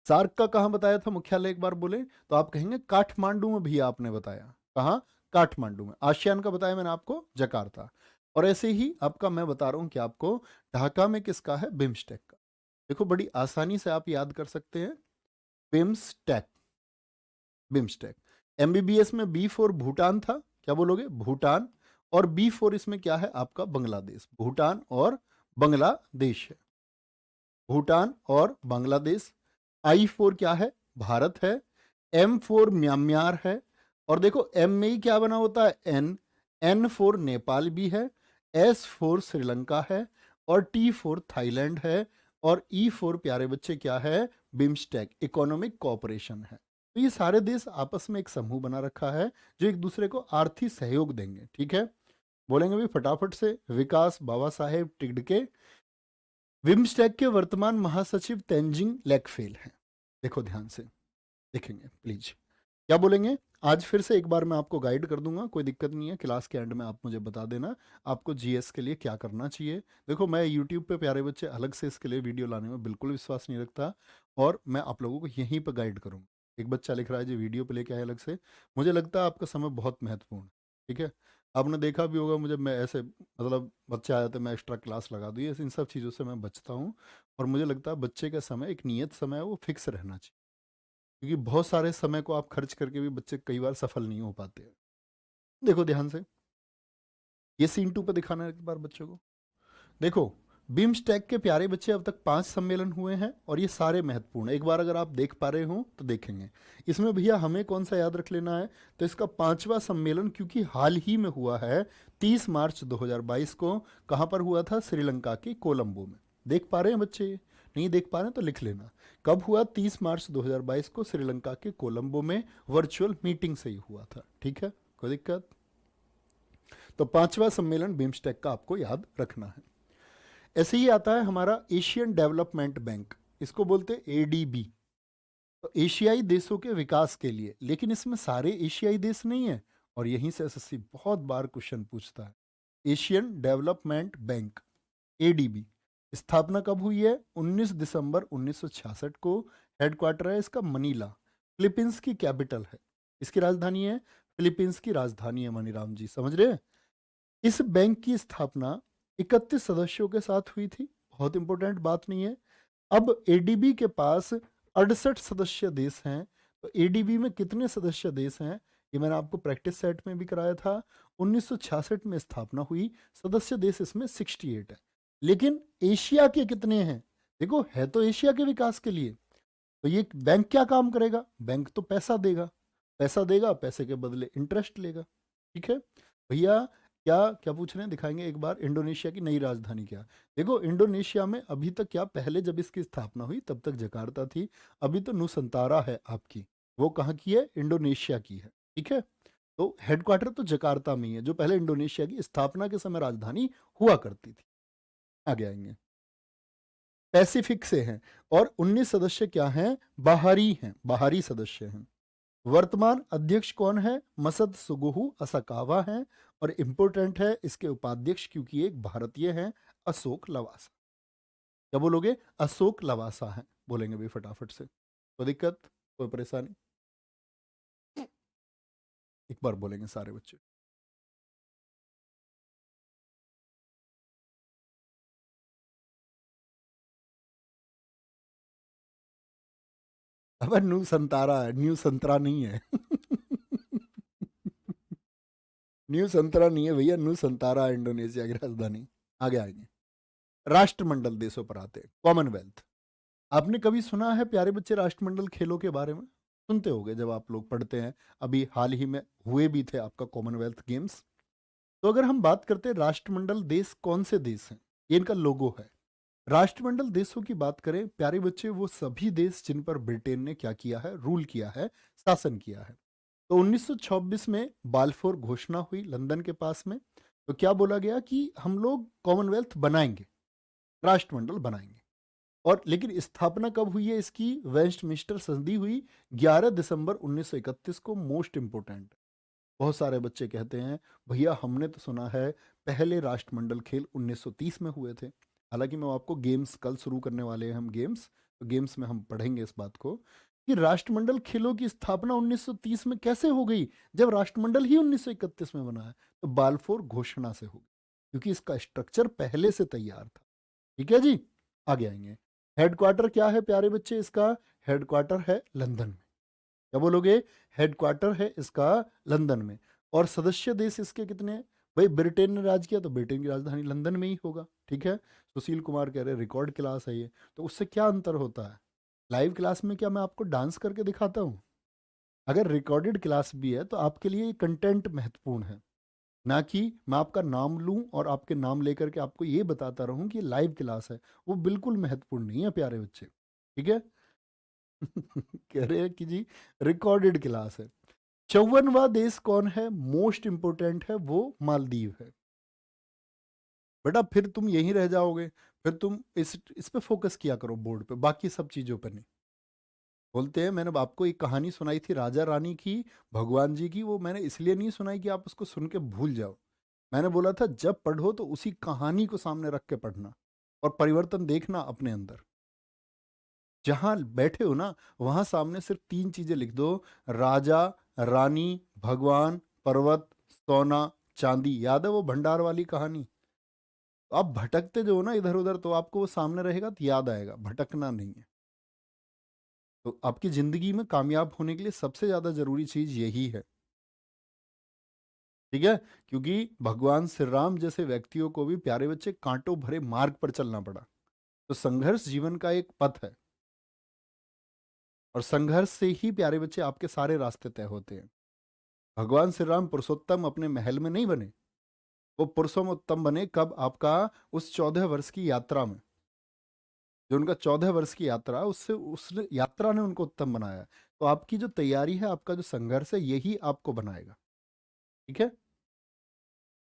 S1: सार्क का कहां बताया था मुख्यालय, एक बार बोले तो आप कहेंगे काठमांडू में। भी आपने बताया कहां, काठमांडू में। आसियान का बताया मैंने आपको, जकार्ता। और ऐसे ही आपका मैं बता रहा हूं कि आपको ढाका में किसका है, बिम्स्टेक का। देखो बड़ी आसानी से आप याद कर सकते हैं, बिम्स्टेक, बिम्स्टेक। MBBS में B फॉर भूटान था, क्या बोलोगे, भूटान। और B फॉर इसमें क्या है आपका, बांग्लादेश। भूटान और बांग्लादेश है, भूटान और बांग्लादेश। I फॉर क्या है, भारत है। M फॉर म्यांमार है। और देखो M में ही क्या बना होता है, N फॉर नेपाल भी है। S फॉर श्रीलंका है। और T फॉर थाईलैंड है। और E फॉर प्यारे बच्चे क्या है, बिम्स्टेक, इकोनॉमिक कोऑपरेशन है। तो ये सारे देश आपस में एक समूह बना रखा है जो एक दूसरे को आर्थिक सहयोग देंगे। ठीक है, बोलेंगे भी फटाफट से, विकास बाबा साहेब टिकडके। बिम्स्टेक के वर्तमान महासचिव तेंजिंग लेकफेल हैं। देखो ध्यान से देखेंगे प्लीज, क्या बोलेंगे। आज फिर से एक बार मैं आपको गाइड कर दूंगा, कोई दिक्कत नहीं है, क्लास के एंड में आप मुझे बता देना आपको GS के लिए क्या करना चाहिए। देखो मैं YouTube पे प्यारे बच्चे अलग से इसके लिए वीडियो लाने में बिल्कुल विश्वास नहीं रखता, और मैं आप लोगों को यहीं पर गाइड करूँगा। एक बच्चा लिख रहा है जो वीडियो पे लेके आए अलग से, मुझे लगता है आपका समय बहुत महत्वपूर्ण है। ठीक है, आपने देखा भी होगा मुझे, मैं ऐसे मतलब बच्चे आए थे मैं एक्स्ट्रा क्लास लगा दूँ, इन सब चीज़ों से मैं बचता हूँ। और मुझे लगता है बच्चे का समय एक नियत समय है, वो फिक्स रहना चाहिए, क्योंकि बहुत सारे समय को आप खर्च करके भी बच्चे कई बार सफल नहीं हो पाते हैं। देखो ध्यान से, ये सीन 2 पे दिखाना है एक बार बच्चों को। देखो बिम्स्टेक के प्यारे बच्चे अब तक 5 सम्मेलन हुए हैं और ये सारे महत्वपूर्ण हैं। एक बार अगर आप देख पा रहे हो तो देखेंगे इसमें भैया हमें कौन सा याद रख लेना है, तो इसका 5वां सम्मेलन क्योंकि हाल ही में हुआ है, 30 मार्च 2022 को। कहाँ पर हुआ था, श्रीलंका के कोलंबो में। देख पा रहे हैं बच्चे, नहीं देख पा रहे हैं तो लिख लेना। कब हुआ, 30 मार्च 2022 को श्रीलंका के कोलंबो में, वर्चुअल मीटिंग से ही हुआ था। ठीक है, कोई दिक्कत। तो 5वां सम्मेलन बिम्स्टेक का आपको याद रखना है। ऐसे ही आता है हमारा एशियन डेवलपमेंट बैंक, इसको बोलते हैं ADB। तो एशियाई देशों के विकास के लिए, लेकिन इसमें सारे एशियाई देश नहीं है, और यहीं से SSC बहुत बार क्वेश्चन पूछता है। एशियन डेवलपमेंट बैंक ADB स्थापना कब हुई है, 19 दिसंबर 1966 को। हेडक्वार्टर है इसका मनीला, फिलीपींस की कैपिटल है। इसकी राजधानी है, फिलीपींस की राजधानी है मनीराम जी, समझ रहे हैं। इस बैंक की स्थापना 31 सदस्यों के साथ हुई थी, बहुत इंपॉर्टेंट बात नहीं है। अब ADB के पास 68 सदस्य देश हैं। तो ADB में कितने सदस्य देश हैं, ये मैंने आपको प्रैक्टिस सेट में भी कराया था। 1966 में स्थापना हुई, सदस्य देश इसमें 68 है। लेकिन एशिया के कितने हैं, देखो है तो एशिया के विकास के लिए। तो ये बैंक क्या काम करेगा, बैंक तो पैसा देगा, पैसा देगा, पैसे के बदले इंटरेस्ट लेगा। ठीक है भैया, क्या क्या पूछ रहे हैं, दिखाएंगे एक बार। इंडोनेशिया की नई राजधानी क्या, देखो इंडोनेशिया में अभी तक क्या, पहले जब इसकी स्थापना हुई तब तक जकार्ता थी, अभी तो नुसंतारा है आपकी। वो कहाँ की है, इंडोनेशिया की है। ठीक है, तो हेडक्वार्टर तो जकार्ता में ही है, जो पहले इंडोनेशिया की स्थापना के समय राजधानी हुआ करती थी। आगे आएंगे, पैसिफिक से हैं और 19 सदस्य क्या हैं, बाहरी हैं, बाहरी सदस्य हैं। वर्तमान अध्यक्ष कौन है, मसद सुगुहु असकावा हैं, और इंपोर्टेंट है इसके उपाध्यक्ष क्योंकि एक भारतीय हैं, अशोक लवासा। क्या बोलोगे, अशोक लवासा है, बोलेंगे भी फटाफट से, कोई दिक्कत, कोई परेशानी, एक बार बोलेंगे सारे बच्चे। अब न्यू संतारा है, न्यू संतरा नहीं है। न्यू संतरा नहीं है भैया, न्यू संतारा है इंडोनेशिया की राजधानी। आगे आएंगे, राष्ट्रमंडल देशों पर आते हैं, कॉमनवेल्थ। आपने कभी सुना है प्यारे बच्चे राष्ट्रमंडल खेलों के बारे में, सुनते होंगे जब आप लोग पढ़ते हैं, अभी हाल ही में हुए भी थे आपका कॉमनवेल्थ गेम्स। तो अगर हम बात करते हैं राष्ट्रमंडल देश कौन से देश हैं, ये इनका लोगो है। राष्ट्रमंडल देशों की बात करें प्यारे बच्चे, वो सभी देश जिन पर ब्रिटेन ने क्या किया है, रूल किया है, शासन किया है। तो 1926 में बाल्फोर घोषणा हुई लंदन के पास में, तो क्या बोला गया कि हम लोग कॉमनवेल्थ बनाएंगे, राष्ट्रमंडल बनाएंगे। और लेकिन स्थापना कब हुई है इसकी, वेस्टमिंस्टर संधि हुई 11 दिसंबर 1931 को। मोस्ट इंपोर्टेंट, बहुत सारे बच्चे कहते हैं भैया हमने तो सुना है पहले राष्ट्रमंडल खेल 1930 में हुए थे। हालांकि मैं आपको गेम्स कल शुरू करने वाले हैं, हम गेम्स, तो गेम्स में हम पढ़ेंगे इस बात को कि राष्ट्रमंडल खेलों की स्थापना 1930 में कैसे हो गई, जब राष्ट्रमंडल ही 1931 में बना है। तो बाल्फोर घोषणा से हो गई, क्योंकि इसका स्ट्रक्चर पहले से तैयार था। ठीक है जी, आगे आएंगे। हेडक्वार्टर क्या है प्यारे बच्चे इसका, हेडक्वार्टर है लंदन में। क्या बोलोगे, हेडक्वार्टर है इसका लंदन में। और सदस्य देश इसके कितने हैं, भाई ब्रिटेन ने राज किया तो ब्रिटेन की राजधानी लंदन में ही होगा। ठीक है, सुशील कुमार कह रहे रिकॉर्ड क्लास है ये, तो उससे क्या अंतर होता है, लाइव क्लास में क्या मैं आपको डांस करके दिखाता हूँ, अगर रिकॉर्डेड क्लास भी है तो आपके लिए कंटेंट महत्वपूर्ण है, ना कि मैं आपका नाम लूं और आपके नाम लेकर के आपको ये बताता रहूं कि लाइव क्लास है, वो बिल्कुल महत्वपूर्ण नहीं है प्यारे बच्चे। ठीक है। कह रहे हैं कि जी रिकॉर्डेड क्लास है। 54वां देश कौन है, मोस्ट इंपोर्टेंट है, वो मालदीव है। बेटा फिर तुम यहीं रह जाओगे, फिर तुम इस पे फोकस किया करो बोर्ड पे, बाकी सब चीजों पे नहीं। बोलते हैं, मैंने आपको एक कहानी सुनाई थी राजा रानी की, भगवान जी की, वो मैंने इसलिए नहीं सुनाई कि आप उसको सुन के भूल जाओ। मैंने बोला था जब पढ़ो तो उसी कहानी को सामने रख के पढ़ना, और परिवर्तन देखना अपने अंदर। जहां बैठे हो ना, वहां सामने सिर्फ 3 चीजें लिख दो, राजा, रानी, भगवान, पर्वत, सोना, चांदी। याद है वो भंडार वाली कहानी। तो आप भटकते जो हो ना इधर उधर, तो आपको वो सामने रहेगा तो याद आएगा, भटकना नहीं है। तो आपकी जिंदगी में कामयाब होने के लिए सबसे ज्यादा जरूरी चीज यही है। ठीक है, क्योंकि भगवान श्री राम जैसे व्यक्तियों को भी प्यारे बच्चे कांटों भरे मार्ग पर चलना पड़ा। तो संघर्ष जीवन का एक पथ है, और संघर्ष से ही प्यारे बच्चे आपके सारे रास्ते तय होते हैं। भगवान श्री राम पुरुषोत्तम अपने महल में नहीं बने, वो पुरुषोत्तम बने कब, आपका उस 14 वर्ष की यात्रा में। जो उनका 14 वर्ष की यात्रा, उससे उस यात्रा ने उनको उत्तम बनाया। तो आपकी जो तैयारी है, आपका जो संघर्ष है, यही आपको बनाएगा। ठीक है।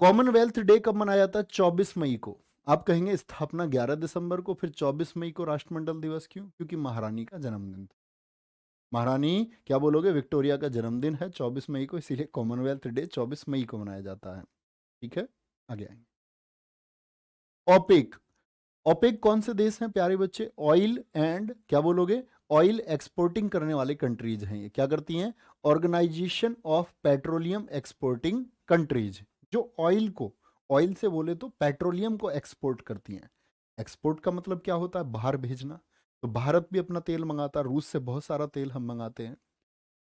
S1: कॉमनवेल्थ डे कब मनाया जाता है, 24 मई को। आप कहेंगे स्थापना 11 दिसंबर को, फिर 24 मई को राष्ट्रमंडल दिवस क्यों, क्योंकि महारानी का जन्मदिन था। महारानी क्या बोलोगे, विक्टोरिया का जन्मदिन है 24 मई को, इसीलिए कॉमनवेल्थ डे 24 मई को मनाया जाता है। ठीक है, आगे आएंगे। ओपेक, ओपेक कौन से देश हैं प्यारे बच्चे, ऑयल एंड क्या बोलोगे, ऑयल एक्सपोर्टिंग करने वाले कंट्रीज हैं। ये क्या करती हैं, Organisation of Petroleum Exporting Countries, जो ऑयल को, ऑयल से बोले तो पेट्रोलियम को एक्सपोर्ट करती हैं। एक्सपोर्ट का मतलब क्या होता है, बाहर भेजना। तो भारत भी अपना तेल मंगाता है, रूस से बहुत सारा तेल हम मंगाते हैं।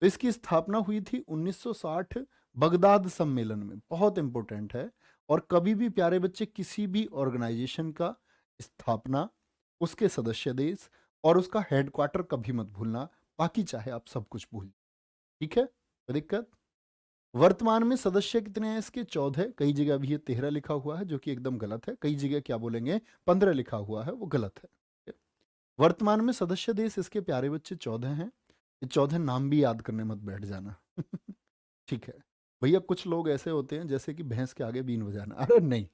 S1: तो इसकी स्थापना हुई थी 1960 बगदाद सम्मेलन में, बहुत इंपॉर्टेंट है। और कभी भी प्यारे बच्चे किसी भी ऑर्गेनाइजेशन का स्थापना, उसके सदस्य देश और उसका हेडक्वार्टर कभी मत भूलना, बाकी चाहे आप सब कुछ भूल। ठीक है, कोई दिक्कत। वर्तमान में सदस्य कितने हैं इसके, 14। कई जगह भी ये 13 लिखा हुआ है, जो कि एकदम गलत है। कई जगह क्या बोलेंगे 15 लिखा हुआ है, वो गलत है। वर्तमान में सदस्य देश इसके प्यारे बच्चे 14 हैं। ये 14 नाम भी याद करने मत बैठ जाना। ठीक है भैया, कुछ लोग ऐसे होते हैं जैसे कि भैंस के आगे बीन बजाना। अरे नहीं,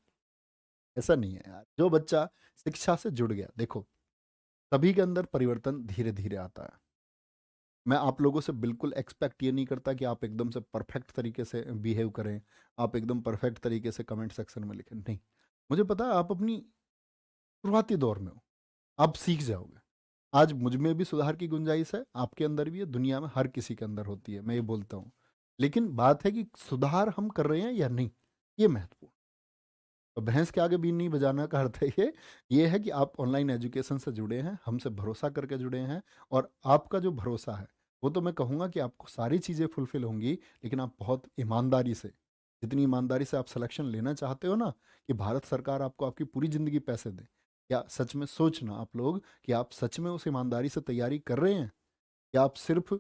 S1: ऐसा नहीं है यार। जो बच्चा शिक्षा से जुड़ गया, देखो सभी के अंदर परिवर्तन धीरे धीरे आता है। मैं आप लोगों से बिल्कुल एक्सपेक्ट ये नहीं करता कि आप एकदम से परफेक्ट तरीके से बिहेव करें, आप एकदम परफेक्ट तरीके से कमेंट सेक्शन में लिखें, नहीं। मुझे पता है आप अपनी शुरुआती दौर में हो, आप सीख जाओगे। आज मुझ में भी सुधार की गुंजाइश है, आपके अंदर भी है, दुनिया में हर किसी के अंदर होती है, मैं ये बोलता हूँ। लेकिन बात है कि सुधार हम कर रहे हैं या नहीं, ये महत्वपूर्ण। तो भैंस के आगे बीन नहीं बजाना का अर्थ है ये है कि आप ऑनलाइन एजुकेशन से जुड़े हैं, हमसे भरोसा करके जुड़े हैं, और आपका जो भरोसा है वो तो मैं कहूँगा कि आपको सारी चीज़ें फुलफिल होंगी, लेकिन आप बहुत ईमानदारी से, जितनी ईमानदारी से आप सिलेक्शन लेना चाहते हो ना, कि भारत सरकार आपको आपकी पूरी ज़िंदगी पैसे दे, क्या सच में सोचना आप लोग कि आप सच में उस ईमानदारी से तैयारी कर रहे हैं, या आप सिर्फ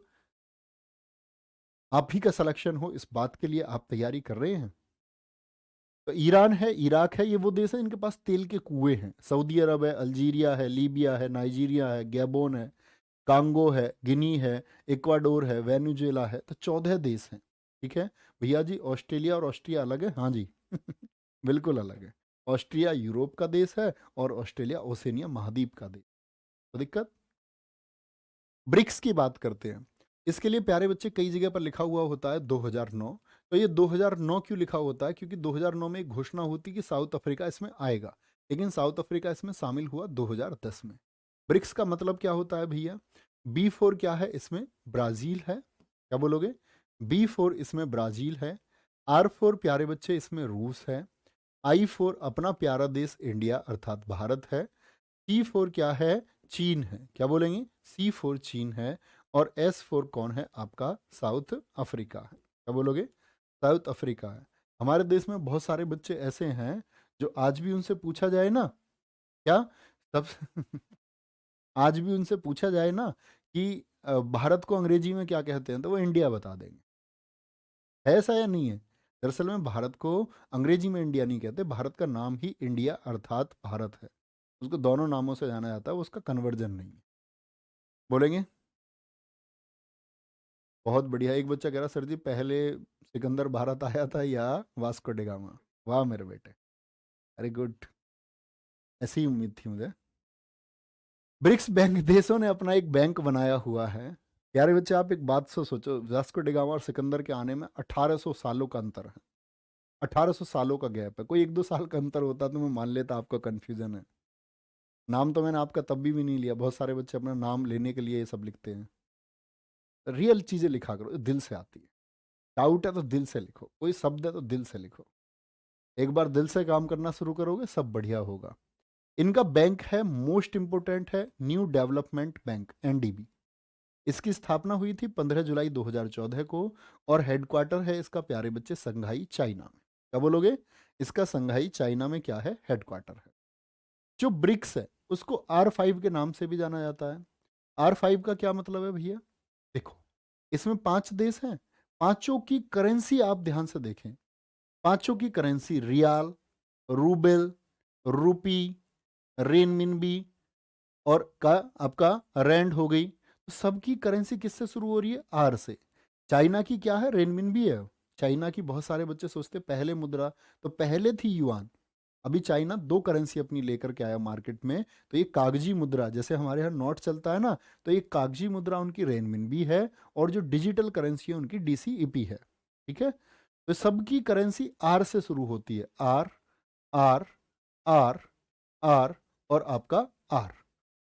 S1: आप ही का सिलेक्शन हो इस बात के लिए आप तैयारी कर रहे हैं। तो ईरान है, इराक है, ये वो देश है इनके पास तेल के कुएं हैं। सऊदी अरब है, अल्जीरिया है, लीबिया है, नाइजीरिया है, गैबोन है, कांगो है, गिनी है, इक्वाडोर है, वेनेजुएला है। तो 14 देश हैं। ठीक है भैया जी, ऑस्ट्रेलिया और ऑस्ट्रिया अलग है, हाँ जी बिल्कुल अलग है। ऑस्ट्रिया यूरोप का देश है और ऑस्ट्रेलिया ओसेनिया महाद्वीप का देश। तो दिक्कत, ब्रिक्स की बात करते हैं। इसके लिए प्यारे बच्चे कई जगह पर लिखा हुआ होता है 2009। तो ये 2009 क्यों लिखा होता है? क्योंकि 2009 में एक घोषणा होती कि साउथ अफ्रीका इसमें आएगा, लेकिन साउथ अफ्रीका इसमें शामिल हुआ 2010 में। ब्रिक्स का मतलब क्या होता है भैया? B4 क्या है? इसमें ब्राज़ील है, क्या बोलोगे? B4 इसमें ब्राज़ील है। R4 प्यारे बच्चे इसमें रूस है। I4 अपना प्यारा देश इंडिया अर्थात भारत है। C4 क्या है? चीन है, क्या बोलेंगे? C4 चीन है। और S4 कौन है? आपका साउथ अफ्रीका है, क्या बोलोगे? साउथ अफ्रीका है। हमारे देश में बहुत सारे बच्चे ऐसे हैं जो आज भी उनसे पूछा जाए ना, क्या सब आज भी उनसे पूछा जाए ना कि भारत को अंग्रेजी में क्या कहते हैं, तो वो इंडिया बता देंगे। है ऐसा या नहीं है? दरअसल में भारत को अंग्रेजी में इंडिया नहीं कहते, भारत का नाम ही इंडिया अर्थात भारत है। उसको दोनों नामों से जाना जाता है, वो उसका कन्वर्जन नहीं है। बोलेंगे? बहुत बढ़िया। एक बच्चा कह रहा सर जी पहले सिकंदर भारत आया था या वास्को डी गामा? वाह मेरे बेटे, वेरी गुड, ऐसी ही उम्मीद थी मुझे। ब्रिक्स बैंक देशों ने अपना एक बैंक बनाया हुआ है। प्यारे बच्चे आप एक बात से सोचो, वास्को डी गामा और सिकंदर के आने में 1800 सालों का अंतर है। 1800 सालों का गैप है। कोई 1-2 साल का अंतर होता तो मैं मान लेता आपका कन्फ्यूजन है। नाम तो मैंने आपका तब भी नहीं लिया। बहुत सारे बच्चे अपना नाम लेने के लिए ये सब लिखते हैं। रियल चीज़ें लिखा करो, दिल से आती है। डाउट है तो दिल से लिखो, कोई शब्द है तो दिल से लिखो। एक बार दिल से काम करना शुरू करोगे सब बढ़िया होगा। इनका बैंक है, मोस्ट इंपोर्टेंट है, न्यू डेवलपमेंट बैंक, NDB। इसकी स्थापना हुई थी 15 जुलाई 2014 को, और हेडक्वार्टर है इसका प्यारे बच्चे संघाई चाइना में। क्या बोलोगे? इसका संघाई चाइना में क्या है? हेडक्वार्टर है। जो ब्रिक्स है उसको R5 के नाम से भी जाना जाता है। R5 का क्या मतलब है भैया? देखो इसमें 5 देश हैं, पांचों की करेंसी आप ध्यान से देखें। पांचों की करेंसी रियाल, रूबेल, रूपी, रेनमिनबी और का आपका रैंड हो गई। तो सबकी करेंसी किससे शुरू हो रही है? आर से। चाइना की क्या है? रेनमिनबी है। चाइना की बहुत सारे बच्चे सोचते पहले मुद्रा, तो पहले थी युआन। अभी चाइना 2 करेंसी अपनी लेकर के आया मार्केट में। तो ये कागजी मुद्रा, जैसे हमारे यहाँ नोट चलता है ना, तो ये कागजी मुद्रा उनकी रेनमिनबी है, और जो डिजिटल करेंसी है उनकी DCEP है। ठीक है, तो सबकी करेंसी आर से शुरू होती है। आर, आर, आर, आर और आपका आर।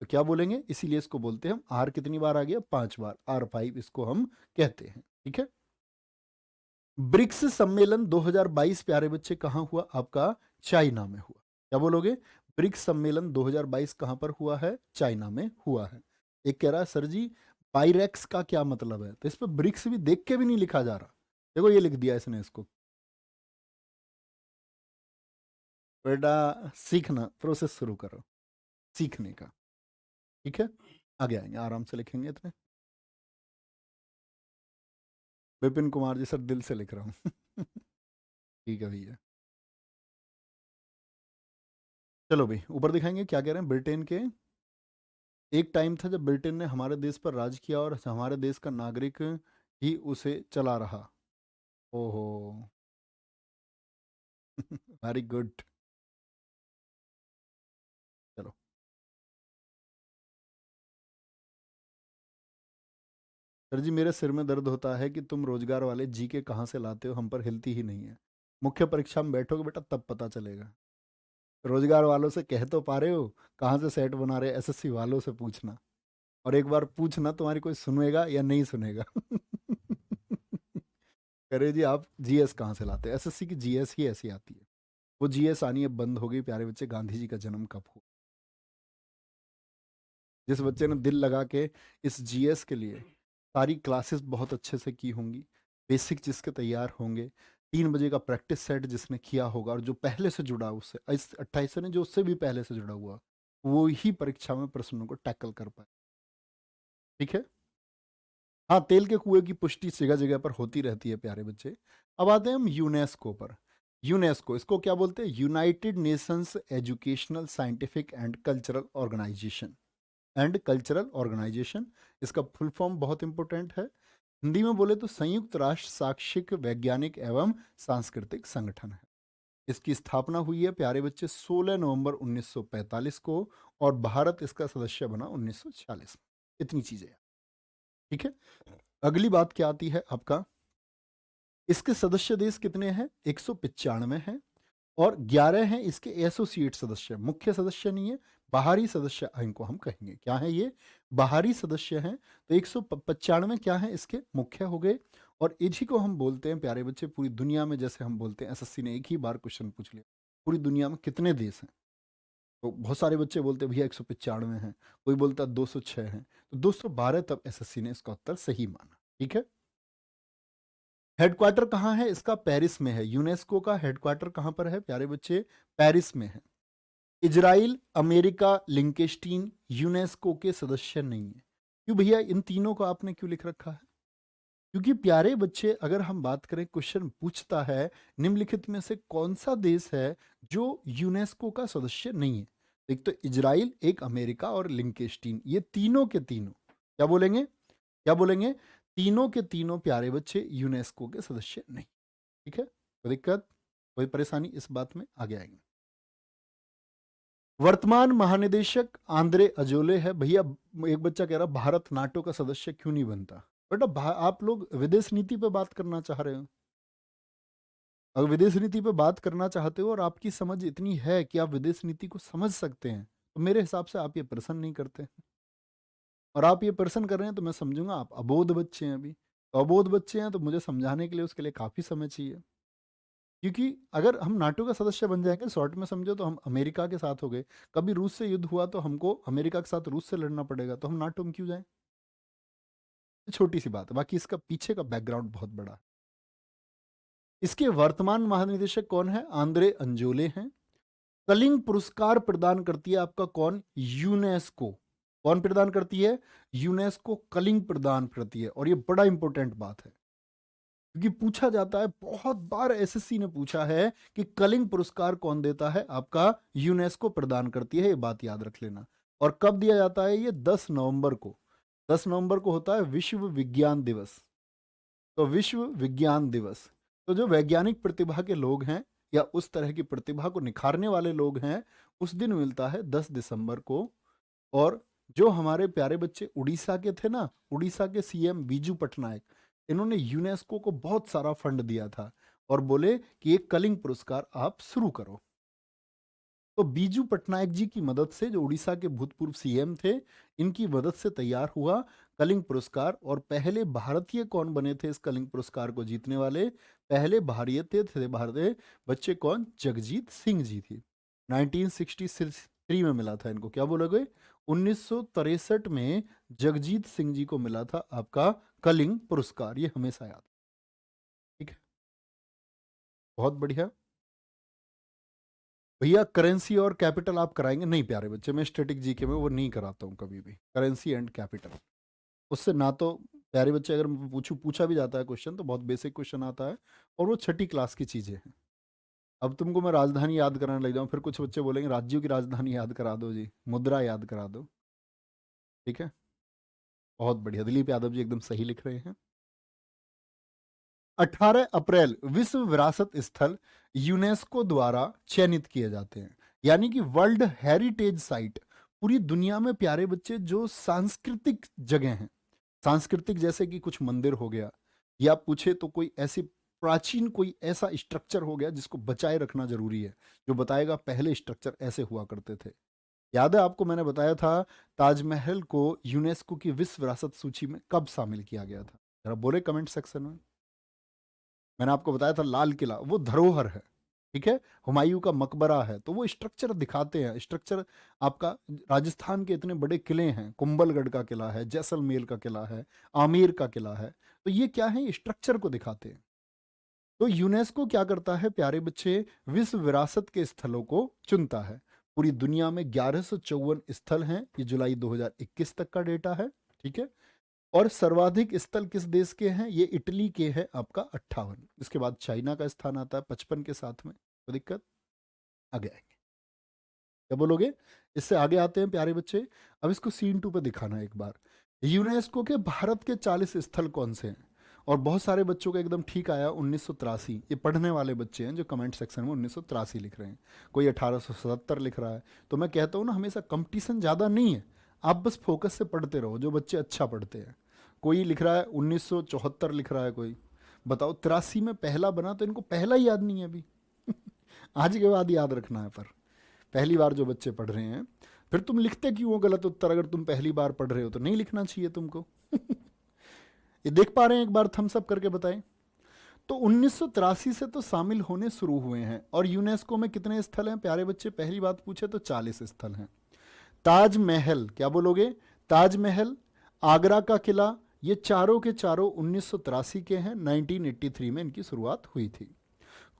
S1: तो क्या बोलेंगे? इसीलिए इसको बोलते हैं हम आर। कितनी बार आ गया? 5 बार। R5 इसको हम कहते हैं। ठीक है, ब्रिक्स सम्मेलन 2022 प्यारे बच्चे कहाँ हुआ? आपका चाइना में हुआ। क्या बोलोगे? ब्रिक्स सम्मेलन 2022 कहाँ पर हुआ है? चाइना में हुआ है। एक कह रहा है सर जी पाइरेक्स का क्या मतलब है? तो इस पर ब्रिक्स भी देख के भी नहीं लिखा जा रहा। देखो ये लिख दिया इसने इसको। बेटा सीखना, प्रोसेस शुरू करो सीखने का। ठीक है, आगे आएंगे, आराम से लिखेंगे इतने। विपिन कुमार जी सर दिल से लिख रहा हूँ ठीक है भैया। चलो भाई ऊपर दिखाएंगे क्या कह रहे हैं। ब्रिटेन के, एक टाइम था जब ब्रिटेन ने हमारे देश पर राज किया और हमारे देश का नागरिक ही उसे चला रहा। ओहो। Very good. चलो। सर जी, मेरे सिर में दर्द होता है कि तुम रोजगार वाले जीके कहाँ से लाते हो, हम पर हिलती ही नहीं है। मुख्य परीक्षा में बैठोगे बेटा तब पता चलेगा। रोजगार वालों से कह तो पा रहे हो, कहाँ से सेट बना रहे, एसएससी वालों से पूछना। और एक बार पूछना, तुम्हारी कोई सुनेगा या नहीं सुनेगा। करे जी आप जीएस कहाँ से लाते हो, एसएससी की जीएस ही ऐसी आती है। वो जीएस आनी अब बंद हो गई प्यारे बच्चे। गांधी जी का जन्म कब हुआ? जिस बच्चे ने दिल लगा के इस जीएस के लिए सारी क्लासेस बहुत अच्छे से की होंगी, बेसिक जिसके तैयार होंगे, 3 बजे का प्रैक्टिस सेट जिसने किया होगा, और जो पहले से जुड़ा उससे, इस 28 ने जो उससे भी पहले से जुड़ा हुआ, वो ही परीक्षा में प्रश्नों को टैकल कर पाए। ठीक है। हाँ, तेल के कुएं की पुष्टि जगह जगह पर होती रहती है प्यारे बच्चे। अब आते हैं हम यूनेस्को पर। यूनेस्को, इसको क्या बोलते हैं? United Nations Educational Scientific and Cultural Organisation. And Cultural Organisation, इसका फुल फॉर्म बहुत इंपॉर्टेंट है। हिंदी में बोले तो संयुक्त राष्ट्र शैक्षिक वैज्ञानिक एवं सांस्कृतिक संगठन है। इसकी स्थापना हुई है प्यारे बच्चे 16 नवंबर 1945 को, और भारत इसका सदस्य बना 1946 में। इतनी चीजें हैं। ठीक है। अगली बात क्या आती है आपका? इसके सदस्य देश कितने हैं? 195 हैं, और 11 हैं इसके एसोसिएट सदस्य, मुख्य सदस्य नहीं है, बाहरी सदस्य इनको हम कहेंगे। क्या है ये? बाहरी सदस्य हैं। तो 195 क्या है इसके मुख्य हो गए। और इसी को हम बोलते हैं प्यारे बच्चे, पूरी दुनिया में जैसे हम बोलते हैं, एसएससी ने एक ही बार क्वेश्चन पूछ लिया, पूरी दुनिया में कितने देश हैं? तो बहुत सारे बच्चे बोलते हैं भैया 195 हैं, कोई बोलता है 206 हैं, तो 212 तब एसएससी ने इसका उत्तर सही माना। ठीक है। हेडक्वार्टर कहाँ है इसका? पेरिस में है। यूनेस्को का हेडक्वार्टर कहाँ पर है प्यारे बच्चे? पेरिस में है। इजराइल, अमेरिका, लिंकेस्टीन यूनेस्को के सदस्य नहीं है। क्यों भैया, इन तीनों को आपने क्यों लिख रखा है? क्योंकि प्यारे बच्चे, अगर हम बात करें, क्वेश्चन पूछता है निम्नलिखित में से कौन सा देश है जो यूनेस्को का सदस्य नहीं है। एक तो इजराइल, एक अमेरिका और लिंकेस्टीन, ये तीनों के तीनों क्या बोलेंगे? क्या बोलेंगे? तीनों के तीनों प्यारे बच्चे यूनेस्को के सदस्य नहीं। ठीक है। कोई दिक्कत, कोई परेशानी इस बात में? आगे आएंगे। वर्तमान महानिदेशक आंद्रे अजोले है। भैया एक बच्चा कह रहा भारत नाटो का सदस्य क्यों नहीं बनता? बेटा आप लोग विदेश नीति पे बात करना चाह रहे हो। अगर विदेश नीति पे बात करना चाहते हो और आपकी समझ इतनी है कि आप विदेश नीति को समझ सकते हैं, तो मेरे हिसाब से आप ये प्रश्न नहीं करते। और आप ये प्रश्न कर रहे हैं तो मैं समझूंगा आप अबोध बच्चे हैं अभी। तो अबोध बच्चे हैं तो मुझे समझाने के लिए उसके लिए काफ़ी समय चाहिए। क्योंकि अगर हम नाटो का सदस्य बन जाएंगे, शॉर्ट में समझो तो हम अमेरिका के साथ हो गए। कभी रूस से युद्ध हुआ तो हमको अमेरिका के साथ रूस से लड़ना पड़ेगा, तो हम नाटो में क्यों जाएं? छोटी सी बात है, बाकी इसका पीछे का बैकग्राउंड बहुत बड़ा है। इसके वर्तमान महानिदेशक कौन है? आंद्रे अंजोले हैं। कलिंग पुरस्कार प्रदान करती है आपका कौन? यूनेस्को। कौन प्रदान करती है? यूनेस्को कलिंग प्रदान करती है। और ये बड़ा इंपॉर्टेंट बात है, क्योंकि पूछा जाता है, बहुत बार एसएससी ने पूछा है कि कलिंग पुरस्कार कौन देता है? आपका यूनेस्को प्रदान करती है, ये बात याद रख लेना। और कब दिया जाता है ये? 10 नवंबर को। 10 नवंबर को होता है विश्व विज्ञान दिवस। तो विश्व विज्ञान दिवस, तो जो वैज्ञानिक प्रतिभा के लोग हैं या उस तरह की प्रतिभा को निखारने वाले लोग हैं, उस दिन मिलता है 10 दिसंबर को। और जो हमारे प्यारे बच्चे उड़ीसा के थे ना, उड़ीसा के सीएम बीजू पटनायक, इन्होंने यूनेस्को को बहुत सारा फंड दिया था और बोले कि एक कलिंग पुरस्कार आप शुरू करो। तो बीजू पटनायक जी की मदद से, जो उड़ीसा के भूतपूर्व सीएम थे, इनकी मदद से तैयार हुआ कलिंग पुरस्कार। और पहले भारतीय कौन बने थे इस कलिंग पुरस्कार को जीतने वाले? पहले भारतीय थे भारतीय बच्चे कौन? जगजीत सिंह जी थी। 1963 में मिला था इनको। क्या बोलोगे? 1963 में जगजीत सिंह जी को मिला था आपका कलिंग पुरस्कार। ये हमेशा याद। ठीक है। बहुत बढ़िया। भैया करेंसी और कैपिटल आप कराएंगे? नहीं प्यारे बच्चे, मैं स्टैटिक जीके में वो नहीं कराता हूँ कभी भी, करेंसी एंड कैपिटल। उससे ना तो प्यारे बच्चे, अगर मैं पूछा भी जाता है क्वेश्चन तो बहुत बेसिक क्वेश्चन आता है, और वो छठी क्लास की चीज़ें हैं। अब तुमको मैं राजधानी याद कराने लग जाऊँ, फिर कुछ बच्चे बोलेंगे राज्यों की राजधानी याद करा दो जी, मुद्रा याद करा दो। ठीक है। बहुत बढ़िया, दिलीप यादव जी एकदम सही लिख रहे हैं। 18 अप्रैल विश्व विरासत स्थल यूनेस्को द्वारा चयनित किए जाते हैं, यानी कि वर्ल्ड हेरिटेज साइट। पूरी दुनिया में प्यारे बच्चे जो सांस्कृतिक जगह हैं, सांस्कृतिक जैसे कि कुछ मंदिर हो गया, या आप पूछे तो कोई ऐसी प्राचीन कोई ऐसा स्ट्रक्चर हो गया जिसको बचाए रखना जरूरी है, जो बताएगा पहले स्ट्रक्चर ऐसे हुआ करते थे। याद है आपको मैंने बताया था ताजमहल को यूनेस्को की विश्व विरासत सूची में कब शामिल किया गया था? जरा बोले कमेंट सेक्शन में। मैंने आपको बताया था लाल किला वो धरोहर है, ठीक है, हुमायूं का मकबरा है, तो वो स्ट्रक्चर दिखाते हैं। स्ट्रक्चर आपका राजस्थान के इतने बड़े किले हैं, कुंभलगढ़ का किला है, जैसलमेर का किला है, आमेर का किला है, तो ये क्या है, स्ट्रक्चर को दिखाते हैं। तो यूनेस्को क्या करता है प्यारे बच्चे, विश्व विरासत के स्थलों को चुनता है। पूरी दुनिया में 1154 स्थल हैं, ये जुलाई 2021 तक का डेटा है, ठीक है। और सर्वाधिक स्थल किस देश के हैं? ये इटली के हैं आपका 58। इसके बाद चाइना का स्थान आता है 55 के साथ में। तो दिक्कत आगे आएंगे, क्या बोलोगे? इससे आगे आते हैं प्यारे बच्चे। अब इसको सीन 2 पे दिखाना है एक बार। यूनेस्को के भारत के 40 स्थल कौन से हैं? और बहुत सारे बच्चों का एकदम ठीक आया 1983। ये पढ़ने वाले बच्चे हैं जो कमेंट सेक्शन में 1983 लिख रहे हैं, कोई 1877 लिख रहा है। तो मैं कहता हूँ ना, हमेशा कंपटीशन ज़्यादा नहीं है, आप बस फोकस से पढ़ते रहो, जो बच्चे अच्छा पढ़ते हैं। कोई लिख रहा है 1974 लिख रहा है कोई, बताओ 83 में पहला बना, तो इनको पहला ही याद नहीं है अभी। आज के बाद याद रखना है, पर पहली बार जो बच्चे पढ़ रहे हैं, फिर तुम लिखते क्यों हो गलत उत्तर? अगर तुम पहली बार पढ़ रहे हो तो नहीं लिखना चाहिए तुमको। ये देख पा रहे हैं? एक बार थम्स अप करके बताएं। तो 1983 से तो शामिल होने शुरू हुए हैं। और यूनेस्को में कितने स्थल हैं प्यारे बच्चे? पहली बात पूछे तो 40 स्थल हैं। ताजमहल, क्या बोलोगे? ताजमहल, आगरा का किला, ये चारों के चारों 1983 के हैं। 1983 में इनकी शुरुआत हुई थी।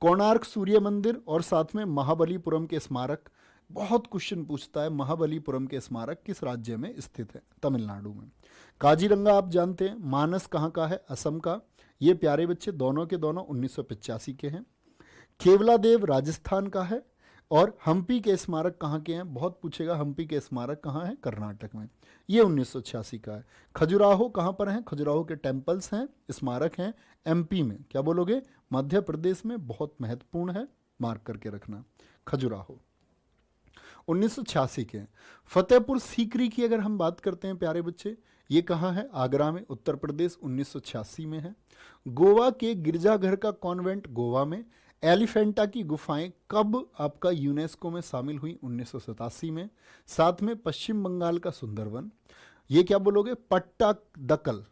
S1: कोणार्क सूर्य मंदिर और साथ में महाबलीपुरम के स्मारक। बहुत क्वेश्चन पूछता है, महाबलीपुरम के स्मारक किस राज्य में स्थित है? तमिलनाडु में। काजीरंगा आप जानते हैं, मानस कहाँ का है? असम का। ये प्यारे बच्चे दोनों के दोनों 1985 के हैं। केवला देव राजस्थान का है। और हम्पी के स्मारक कहाँ के हैं? बहुत पूछेगा, हम्पी के स्मारक कहाँ है? कर्नाटक में। ये 1986 का है। खजुराहो कहाँ पर है? खजुराहो के टेम्पल्स हैं, स्मारक हैं, एमपी में। क्या बोलोगे? मध्य प्रदेश में। बहुत महत्वपूर्ण है, मार्क करके रखना। खजुराहो 1986 के हैं। फतेहपुर सीकरी की अगर हम बात करते हैं प्यारे बच्चे, ये कहाँ है? आगरा में, उत्तर प्रदेश, 1986 में है। गोवा के गिरजाघर का कॉन्वेंट गोवा में। एलिफेंटा की गुफाएं कब आपका यूनेस्को में शामिल हुई? 1987 में। साथ में पश्चिम बंगाल का सुंदरवन। ये क्या बोलोगे? पट्टादकल,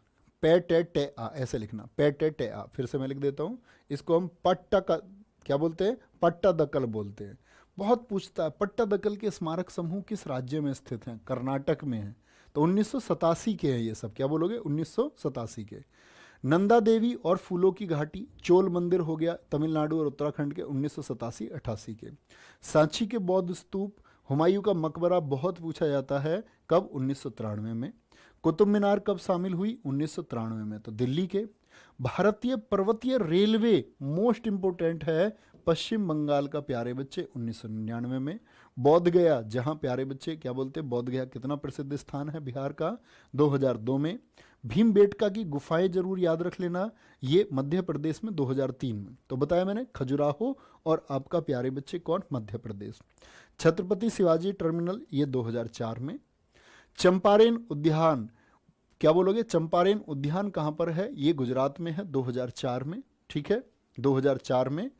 S1: पे-टे-टे-आ ऐसे लिखना, पे-टे-टे-आ। फिर से मैं लिख देता हूँ, इसको हम पट्टा का क्या बोलते हैं? पट्टादकल बोलते हैं। बहुत पूछता है पट्टादकल के स्मारक समूह किस राज्य में स्थित हैं? कर्नाटक में है। तो 1987 के हैं ये सब। क्या बोलोगे? 1987 के। नंदा देवी और फूलों की घाटी, चोल मंदिर हो गया तमिलनाडु और उत्तराखंड के, 1987-88 के। सांची के बौद्ध स्तूप, हुमायूं का मकबरा बहुत पूछा जाता है, कब? 1993 में। कुतुब मीनार कब शामिल हुई? 1993 में। तो दिल्ली के। भारतीय पर्वतीय रेलवे मोस्ट इंपोर्टेंट है, पश्चिम बंगाल का प्यारे बच्चे, 1999 में। बोध गया, जहां प्यारे बच्चे क्या बोलते हैं? बोध गया कितना प्रसिद्ध स्थान है बिहार का? 2002 में। भीमबेटका की गुफाएं जरूर याद रख लेना, ये मध्य प्रदेश में 2003 में। तो बताया मैंने, खजुराहो और आपका प्यारे बच्चे कौन? मध्य प्रदेश। छत्रपति शिवाजी टर्मिनल, ये 2004 में। चंपारण उद्यान, क्या बोलोगे? चंपारण उद्यान कहाँ पर है? ये गुजरात में है, 2004 में, ठीक है, 2004 में।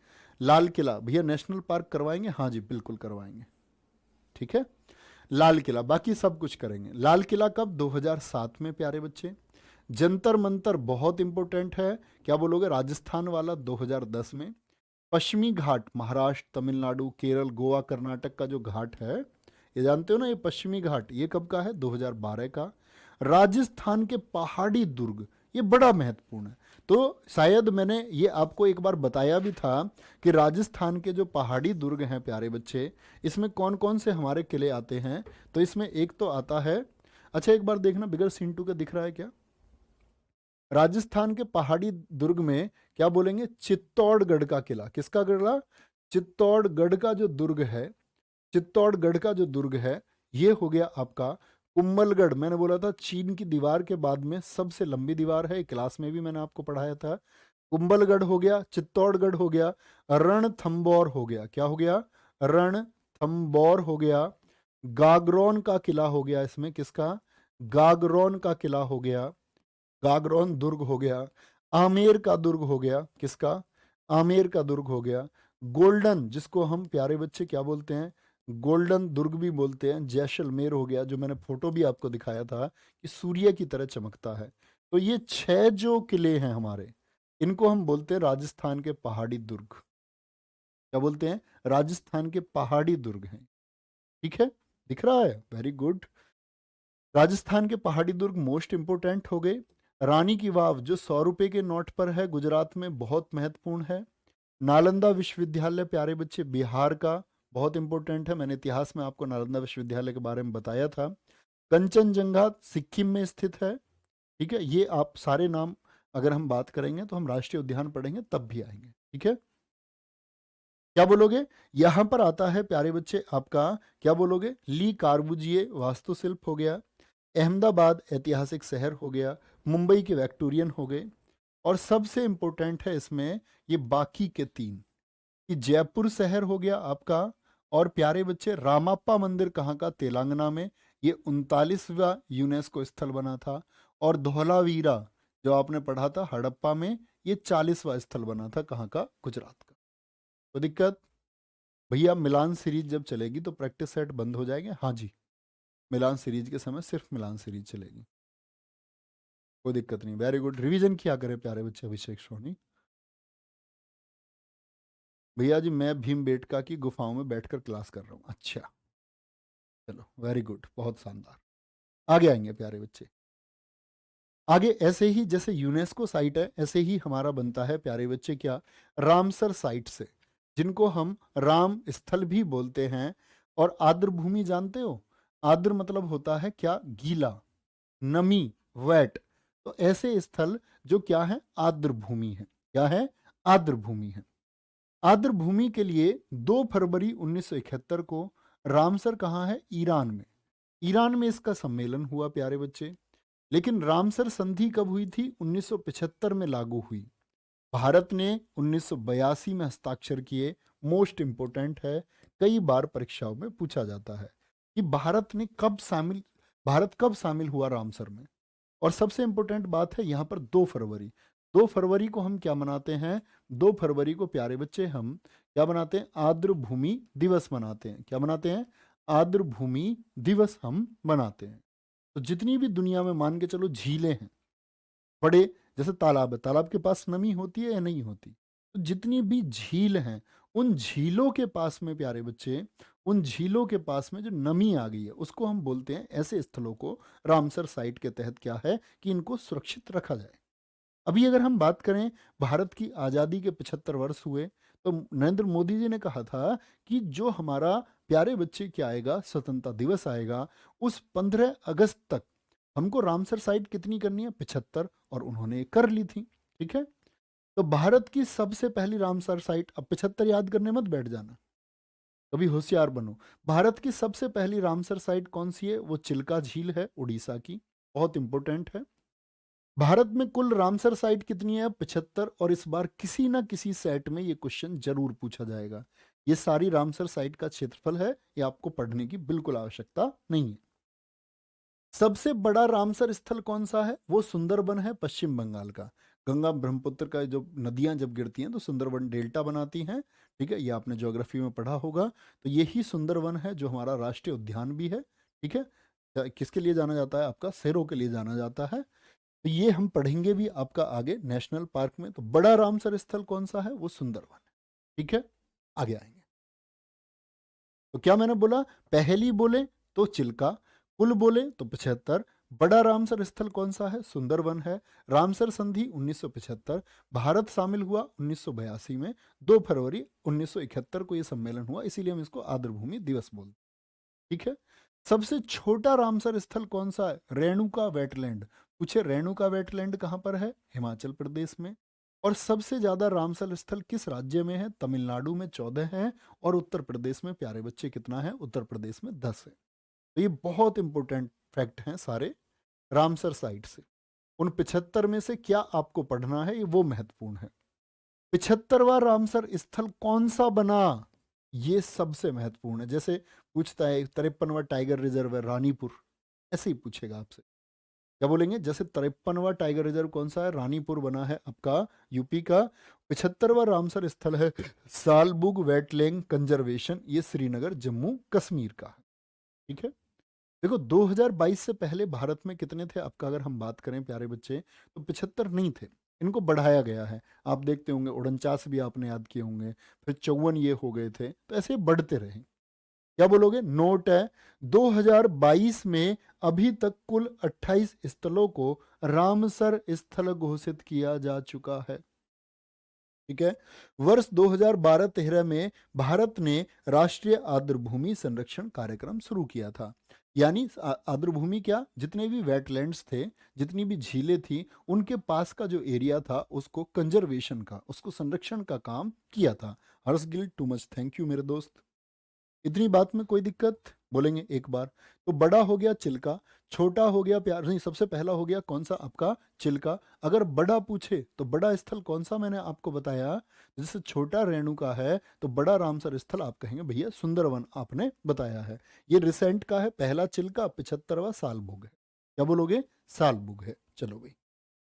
S1: लाल किला, भैया नेशनल पार्क करवाएंगे? हाँ जी बिल्कुल करवाएंगे, ठीक है। लाल किला, बाकी सब कुछ करेंगे। लाल किला कब? 2007 में प्यारे बच्चे। जंतर मंतर बहुत इंपॉर्टेंट है, क्या बोलोगे? राजस्थान वाला, 2010 में। पश्चिमी घाट, महाराष्ट्र, तमिलनाडु, केरल, गोवा, कर्नाटक का जो घाट है, ये जानते हो ना, ये पश्चिमी घाट, ये कब का है? 2012 का। राजस्थान के पहाड़ी दुर्ग, ये बड़ा महत्वपूर्ण है। तो शायद मैंने ये आपको एक बार बताया भी था कि राजस्थान के जो पहाड़ी दुर्ग हैं प्यारे बच्चे, इसमें कौन कौन से हमारे किले आते हैं? तो इसमें एक तो आता है, अच्छा एक बार देखना, बिगर सीन 2 का दिख रहा है क्या? राजस्थान के पहाड़ी दुर्ग में क्या बोलेंगे? चित्तौड़गढ़ का किला। किसका किला? चित्तौड़गढ़ का जो दुर्ग है, चित्तौड़गढ़ का जो दुर्ग है, ये हो गया आपका कुंभलगढ़। मैंने बोला था चीन की दीवार के बाद में सबसे लंबी दीवार है, क्लास में भी मैंने आपको पढ़ाया था। कुंभलगढ़ हो गया, चित्तौड़गढ़ हो गया, रणथंबोर हो गया, क्या हो गया, रणथंबोर हो गया, गागरोन का किला हो गया, इसमें किसका, गागरोन का किला हो गया, गागरोन दुर्ग हो गया, आमेर का दुर्ग हो गया, किसका, आमेर का दुर्ग हो गया, गोल्डन, जिसको हम प्यारे बच्चे क्या बोलते हैं, गोल्डन दुर्ग भी बोलते हैं, जैसलमेर हो गया, जो मैंने फोटो भी आपको दिखाया था कि सूर्य की तरह चमकता है। तो ये 6 जो किले हैं हमारे, इनको हम बोलते हैं राजस्थान के पहाड़ी दुर्ग। क्या बोलते हैं, राजस्थान के पहाड़ी दुर्ग हैं। ठीक है, दिख रहा है, वेरी गुड। राजस्थान के पहाड़ी दुर्ग मोस्ट इंपोर्टेंट हो गए। रानी की वाव जो 100 रुपए के नोट पर है, गुजरात में, बहुत महत्वपूर्ण है। नालंदा विश्वविद्यालय प्यारे बच्चे बिहार का, बहुत इंपॉर्टेंट है, मैंने इतिहास में आपको नालंदा विश्वविद्यालय के बारे में बताया था। कंचनजंगा सिक्किम में स्थित है। ठीक है, ये आप सारे नाम अगर हम बात करेंगे तो हम राष्ट्रीय उद्यान पढ़ेंगे तब भी आएंगे। ठीक है, क्या बोलोगे, यहां पर आता है प्यारे बच्चे आपका, क्या बोलोगे, ली कार्बुजिए वास्तुशिल्प हो गया, अहमदाबाद ऐतिहासिक शहर हो गया, मुंबई के विक्टोरियन हो गए, और सबसे इंपॉर्टेंट है इसमें ये बाकी के 3 कि जयपुर शहर हो गया आपका, और प्यारे बच्चे रामाप्पा मंदिर कहाँ का, तेलंगाना में, ये 39वां यूनेस्को स्थल बना था, और धौलावीरा जो आपने पढ़ा था हड़प्पा में, ये 40वां स्थल बना था, कहाँ का, गुजरात का। तो दिक्कत, भैया मिलान सीरीज जब चलेगी तो प्रैक्टिस सेट बंद हो जाएंगे, हाँ जी, मिलान सीरीज के समय सिर्फ मिलान सीरीज चलेगी, कोई दिक्कत नहीं, वेरी गुड। रिवीजन किया करें प्यारे बच्चे, अभिषेक सोनी। भैया जी मैं भीमबेटका की गुफाओं में बैठकर क्लास कर रहा हूँ, अच्छा, चलो वेरी गुड, बहुत शानदार। आगे आएंगे प्यारे बच्चे, आगे ऐसे ही जैसे यूनेस्को साइट है, ऐसे ही हमारा बनता है प्यारे बच्चे क्या, रामसर साइट से, जिनको हम राम स्थल भी बोलते हैं। और आर्द्र भूमि जानते हो, आर्द्र मतलब होता है क्या, गीला, नमी, वेट। तो ऐसे स्थल जो क्या है, आर्द्र भूमि है, क्या है, आर्द्र भूमि है। आर्द्र भूमि के लिए 2 फरवरी 1971 को रामसर कहाँ है, ईरान में, ईरान में इसका सम्मेलन हुआ प्यारे बच्चे। लेकिन रामसर संधि कब हुई थी, 1975 में लागू हुई। भारत ने 1982 में हस्ताक्षर किए। मोस्ट इंपोर्टेंट है, कई बार परीक्षाओं में पूछा जाता है कि भारत कब शामिल हुआ रामसर में। और सबसे इंपॉर्टेंट बात है यहाँ पर 2 फरवरी, 2 फरवरी को हम क्या मनाते हैं, 2 फरवरी को प्यारे बच्चे हम क्या मनाते हैं, आर्द्र भूमि दिवस मनाते हैं। क्या मनाते हैं, आर्द्र भूमि दिवस हम मनाते हैं। तो जितनी भी दुनिया में मान के चलो झीलें हैं, बड़े, जैसे तालाब है, तालाब के पास नमी होती है या नहीं होती, तो जितनी भी झील हैं, उन झीलों के पास में प्यारे बच्चे, उन झीलों के पास में जो नमी आ गई है उसको हम बोलते हैं, ऐसे स्थलों को रामसर साइट के तहत क्या है कि इनको सुरक्षित रखा जाए। अभी अगर हम बात करें, भारत की आज़ादी के 75 वर्ष हुए, तो नरेंद्र मोदी जी ने कहा था कि जो हमारा प्यारे बच्चे क्या आएगा, स्वतंत्रता दिवस आएगा, उस 15 अगस्त तक हमको रामसर साइट कितनी करनी है, 75, और उन्होंने कर ली थी। ठीक है, तो भारत की सबसे पहली रामसर साइट, अब 75 याद करने मत बैठ जाना, कभी होशियार बनो। भारत की सबसे पहली रामसर साइट कौन सी है, वो चिल्का झील है, उड़ीसा की, बहुत इंपॉर्टेंट है। भारत में कुल रामसर साइट कितनी है, 75, और इस बार किसी ना किसी सेट में ये क्वेश्चन जरूर पूछा जाएगा। ये सारी रामसर साइट का क्षेत्रफल है, ये आपको पढ़ने की बिल्कुल आवश्यकता नहीं है। सबसे बड़ा रामसर स्थल कौन सा है, वो सुंदरबन है, पश्चिम बंगाल का। गंगा ब्रह्मपुत्र का जो नदियां जब गिरती हैं तो सुंदरबन डेल्टा बनाती हैं। ठीक है, ये आपने ज्योग्राफी में पढ़ा होगा। तो यही सुंदरबन है जो हमारा राष्ट्रीय उद्यान भी है। ठीक है, किसके लिए जाना जाता है, आपका शेरों के लिए जाना जाता है। तो ये हम पढ़ेंगे भी आपका आगे नेशनल पार्क में। तो बड़ा रामसर स्थल कौन सा है, वो सुंदरवन है। ठीक है, आगे आएंगे। तो क्या मैंने बोला, पहली बोले तो चिल्का, कुल बोले तो 75, बड़ा रामसर स्थल कौन सा है, सुंदरवन है। रामसर संधि 1975, भारत शामिल हुआ 1982 में, 2 फरवरी 1971 को यह सम्मेलन हुआ, इसीलिए हम इसको आर्द्र भूमि दिवस बोलते हैं। ठीक है, सबसे छोटा रामसर स्थल कौन सा है, रेणुका वेटलैंड। पूछे रेणुका वेटलैंड कहाँ पर है, हिमाचल प्रदेश में। और सबसे ज्यादा रामसर स्थल किस राज्य में है, तमिलनाडु में 14 है, और उत्तर प्रदेश में प्यारे बच्चे कितना है, उत्तर प्रदेश में 10 है। तो ये बहुत इंपॉर्टेंट फैक्ट हैं सारे रामसर साइट से। उन 75 में से क्या आपको पढ़ना है, ये वो महत्वपूर्ण है। 75वां रामसर स्थल कौन सा बना, ये सबसे महत्वपूर्ण है। जैसे पूछता है 53वां टाइगर रिजर्व है रानीपुर, ऐसे ही पूछेगा आपसे, क्या बोलेंगे, जैसे 53वां टाइगर रिजर्व कौन सा है, रानीपुर बना है आपका यूपी का। 75वां रामसर स्थल है सालबुग वेटलैंड कंजर्वेशन, ये श्रीनगर जम्मू कश्मीर का है। ठीक है, देखो 2022 से पहले भारत में कितने थे आपका, अगर हम बात करें प्यारे बच्चे, तो 75 नहीं थे, इनको बढ़ाया गया है। आप देखते होंगे 49 भी आपने याद किए होंगे, फिर 54 ये हो गए थे, तो ऐसे बढ़ते रहे। क्या बोलोगे, नोट है 2022 में अभी तक कुल 28 स्थलों को रामसर स्थल घोषित किया जा चुका है। ठीक है, वर्ष 2012-13 में भारत ने राष्ट्रीय आर्द्रभूमि संरक्षण कार्यक्रम शुरू किया था। यानी आर्द्रभूमि क्या, जितने भी वेटलैंड्स थे, जितनी भी झीलें थी, उनके पास का जो एरिया था उसको कंजर्वेशन का, उसको संरक्षण का काम किया था। Harsh Gill, too much thank you मेरे दोस्त। इतनी बात में कोई दिक्कत, बोलेंगे एक बार। तो बड़ा हो गया चिल्का, छोटा हो गया प्यार, नहीं सबसे पहला हो गया कौन सा आपका, चिल्का। अगर बड़ा पूछे तो बड़ा स्थल कौन सा मैंने आपको बताया, जैसे छोटा रेणुका है तो बड़ा रामसर स्थल आप कहेंगे भैया सुंदरवन, आपने बताया है। ये रिसेंट का है, पहला चिल्का, 75वां सालबुग है। क्या बोलोगे, सालबुग है। चलो भाई,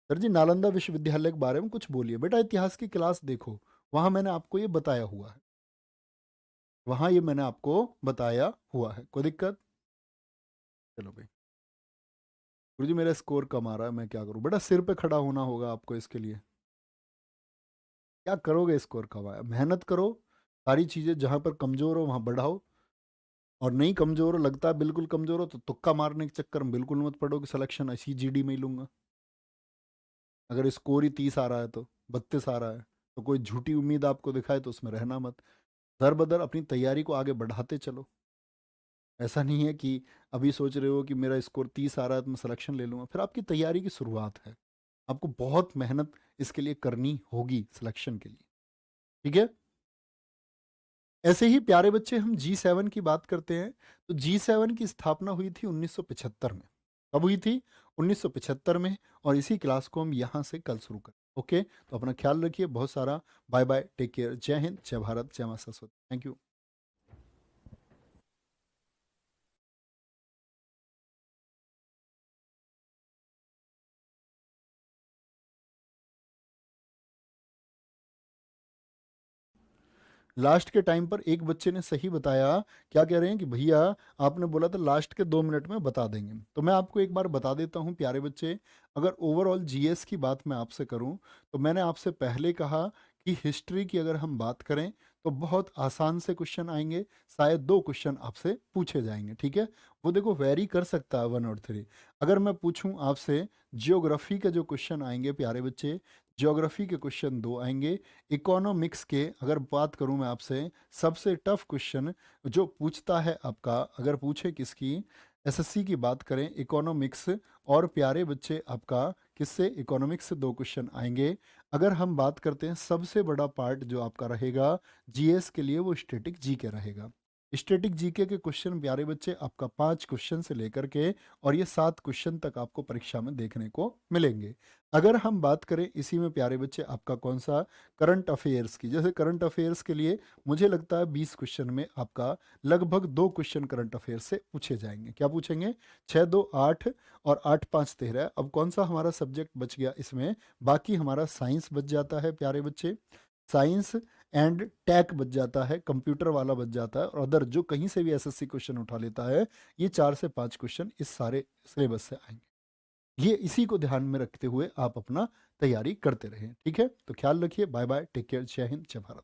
S1: सर जी नालंदा विश्वविद्यालय के बारे में कुछ बोलिए। बेटा इतिहास की क्लास देखो, वहां मैंने आपको ये बताया हुआ है, वहां ये मैंने आपको बताया हुआ है, कोई दिक्कत। चलो भाई, गुरुजी मेरा स्कोर कम आ रहा है, मैं क्या करूं। बेटा सिर पे खड़ा होना होगा आपको इसके लिए, क्या करोगे स्कोर कम आया, मेहनत करो, सारी चीजें जहां पर कमजोर हो वहां बढ़ाओ, और नहीं कमजोर हो, लगता है बिल्कुल कमजोर हो, तो तुक्का मारने के चक्कर में बिल्कुल मत पड़ो कि सिलेक्शन इसी जीडी में ही लूंगा। अगर स्कोर ही 30 आ रहा है, तो 32 आ रहा है, तो कोई झूठी उम्मीद आपको दिखाए तो उसमें रहना मत। दर बदर अपनी तैयारी को आगे बढ़ाते चलो। ऐसा नहीं है कि अभी सोच रहे हो कि मेरा स्कोर 30 आ रहा है तो मैं सिलेक्शन ले लूंगा, फिर आपकी तैयारी की शुरुआत है, आपको बहुत मेहनत इसके लिए करनी होगी सिलेक्शन के लिए। ठीक है, ऐसे ही प्यारे बच्चे हम G7 की बात करते हैं, तो G7 की स्थापना हुई थी 1975 में। कब हुई थी, 1975 में, और इसी क्लास को हम यहाँ से कल शुरू करें। ओके, तो अपना ख्याल रखिए, बहुत सारा बाय बाय, टेक केयर, जय हिंद, जय भारत, जय मां सरस्वती, थैंक यू। लास्ट के टाइम पर एक बच्चे ने सही बताया, क्या कह रहे हैं कि भैया आपने बोला था लास्ट के 2 मिनट में बता देंगे, तो मैं आपको एक बार बता देता हूं प्यारे बच्चे। अगर ओवरऑल जीएस की बात मैं आपसे करूं, तो मैंने आपसे पहले कहा कि हिस्ट्री की अगर हम बात करें तो बहुत आसान से क्वेश्चन आएंगे, शायद 2 क्वेश्चन आपसे पूछे जाएंगे। ठीक है, वो देखो वेरी कर सकता है 1 और 3। अगर मैं पूछूं आपसे जियोग्राफी के जो क्वेश्चन आएंगे प्यारे बच्चे, ज्योग्राफी के क्वेश्चन 2 आएंगे। इकोनॉमिक्स के अगर बात करूं मैं आपसे, सबसे टफ क्वेश्चन जो पूछता है आपका, अगर पूछे किसकी, एसएससी की बात करें, इकोनॉमिक्स, और प्यारे बच्चे आपका किससे, इकोनॉमिक्स से 2 क्वेश्चन आएंगे। अगर हम बात करते हैं सबसे बड़ा पार्ट जो आपका रहेगा जीएस के लिए, वो स्टैटिक जीके रहेगा। स्टैटिक जीके के क्वेश्चन प्यारे बच्चे आपका 5 क्वेश्चन से लेकर के और ये 7 क्वेश्चन तक आपको परीक्षा में देखने को मिलेंगे। अगर हम बात करें इसी में प्यारे बच्चे आपका कौन सा, करंट अफेयर्स की, जैसे करंट अफेयर्स के लिए मुझे लगता है 20 क्वेश्चन में आपका लगभग 2 क्वेश्चन करंट अफेयर्स से पूछे जाएंगे। क्या पूछेंगे, 6 2 8 और 8 5 13। अब कौन सा हमारा सब्जेक्ट बच गया इसमें, बाकी हमारा साइंस बच जाता है प्यारे बच्चे, साइंस एंड टेक बच जाता है, कंप्यूटर वाला बच जाता है, और अदर जो कहीं से भी एसएससी क्वेश्चन उठा लेता है, ये 4 से 5 क्वेश्चन इस सारे सिलेबस से आएंगे। ये इसी को ध्यान में रखते हुए आप अपना तैयारी करते रहें। ठीक है, तो ख्याल रखिए, बाय बाय, टेक केयर, जय हिंद, जय भारत।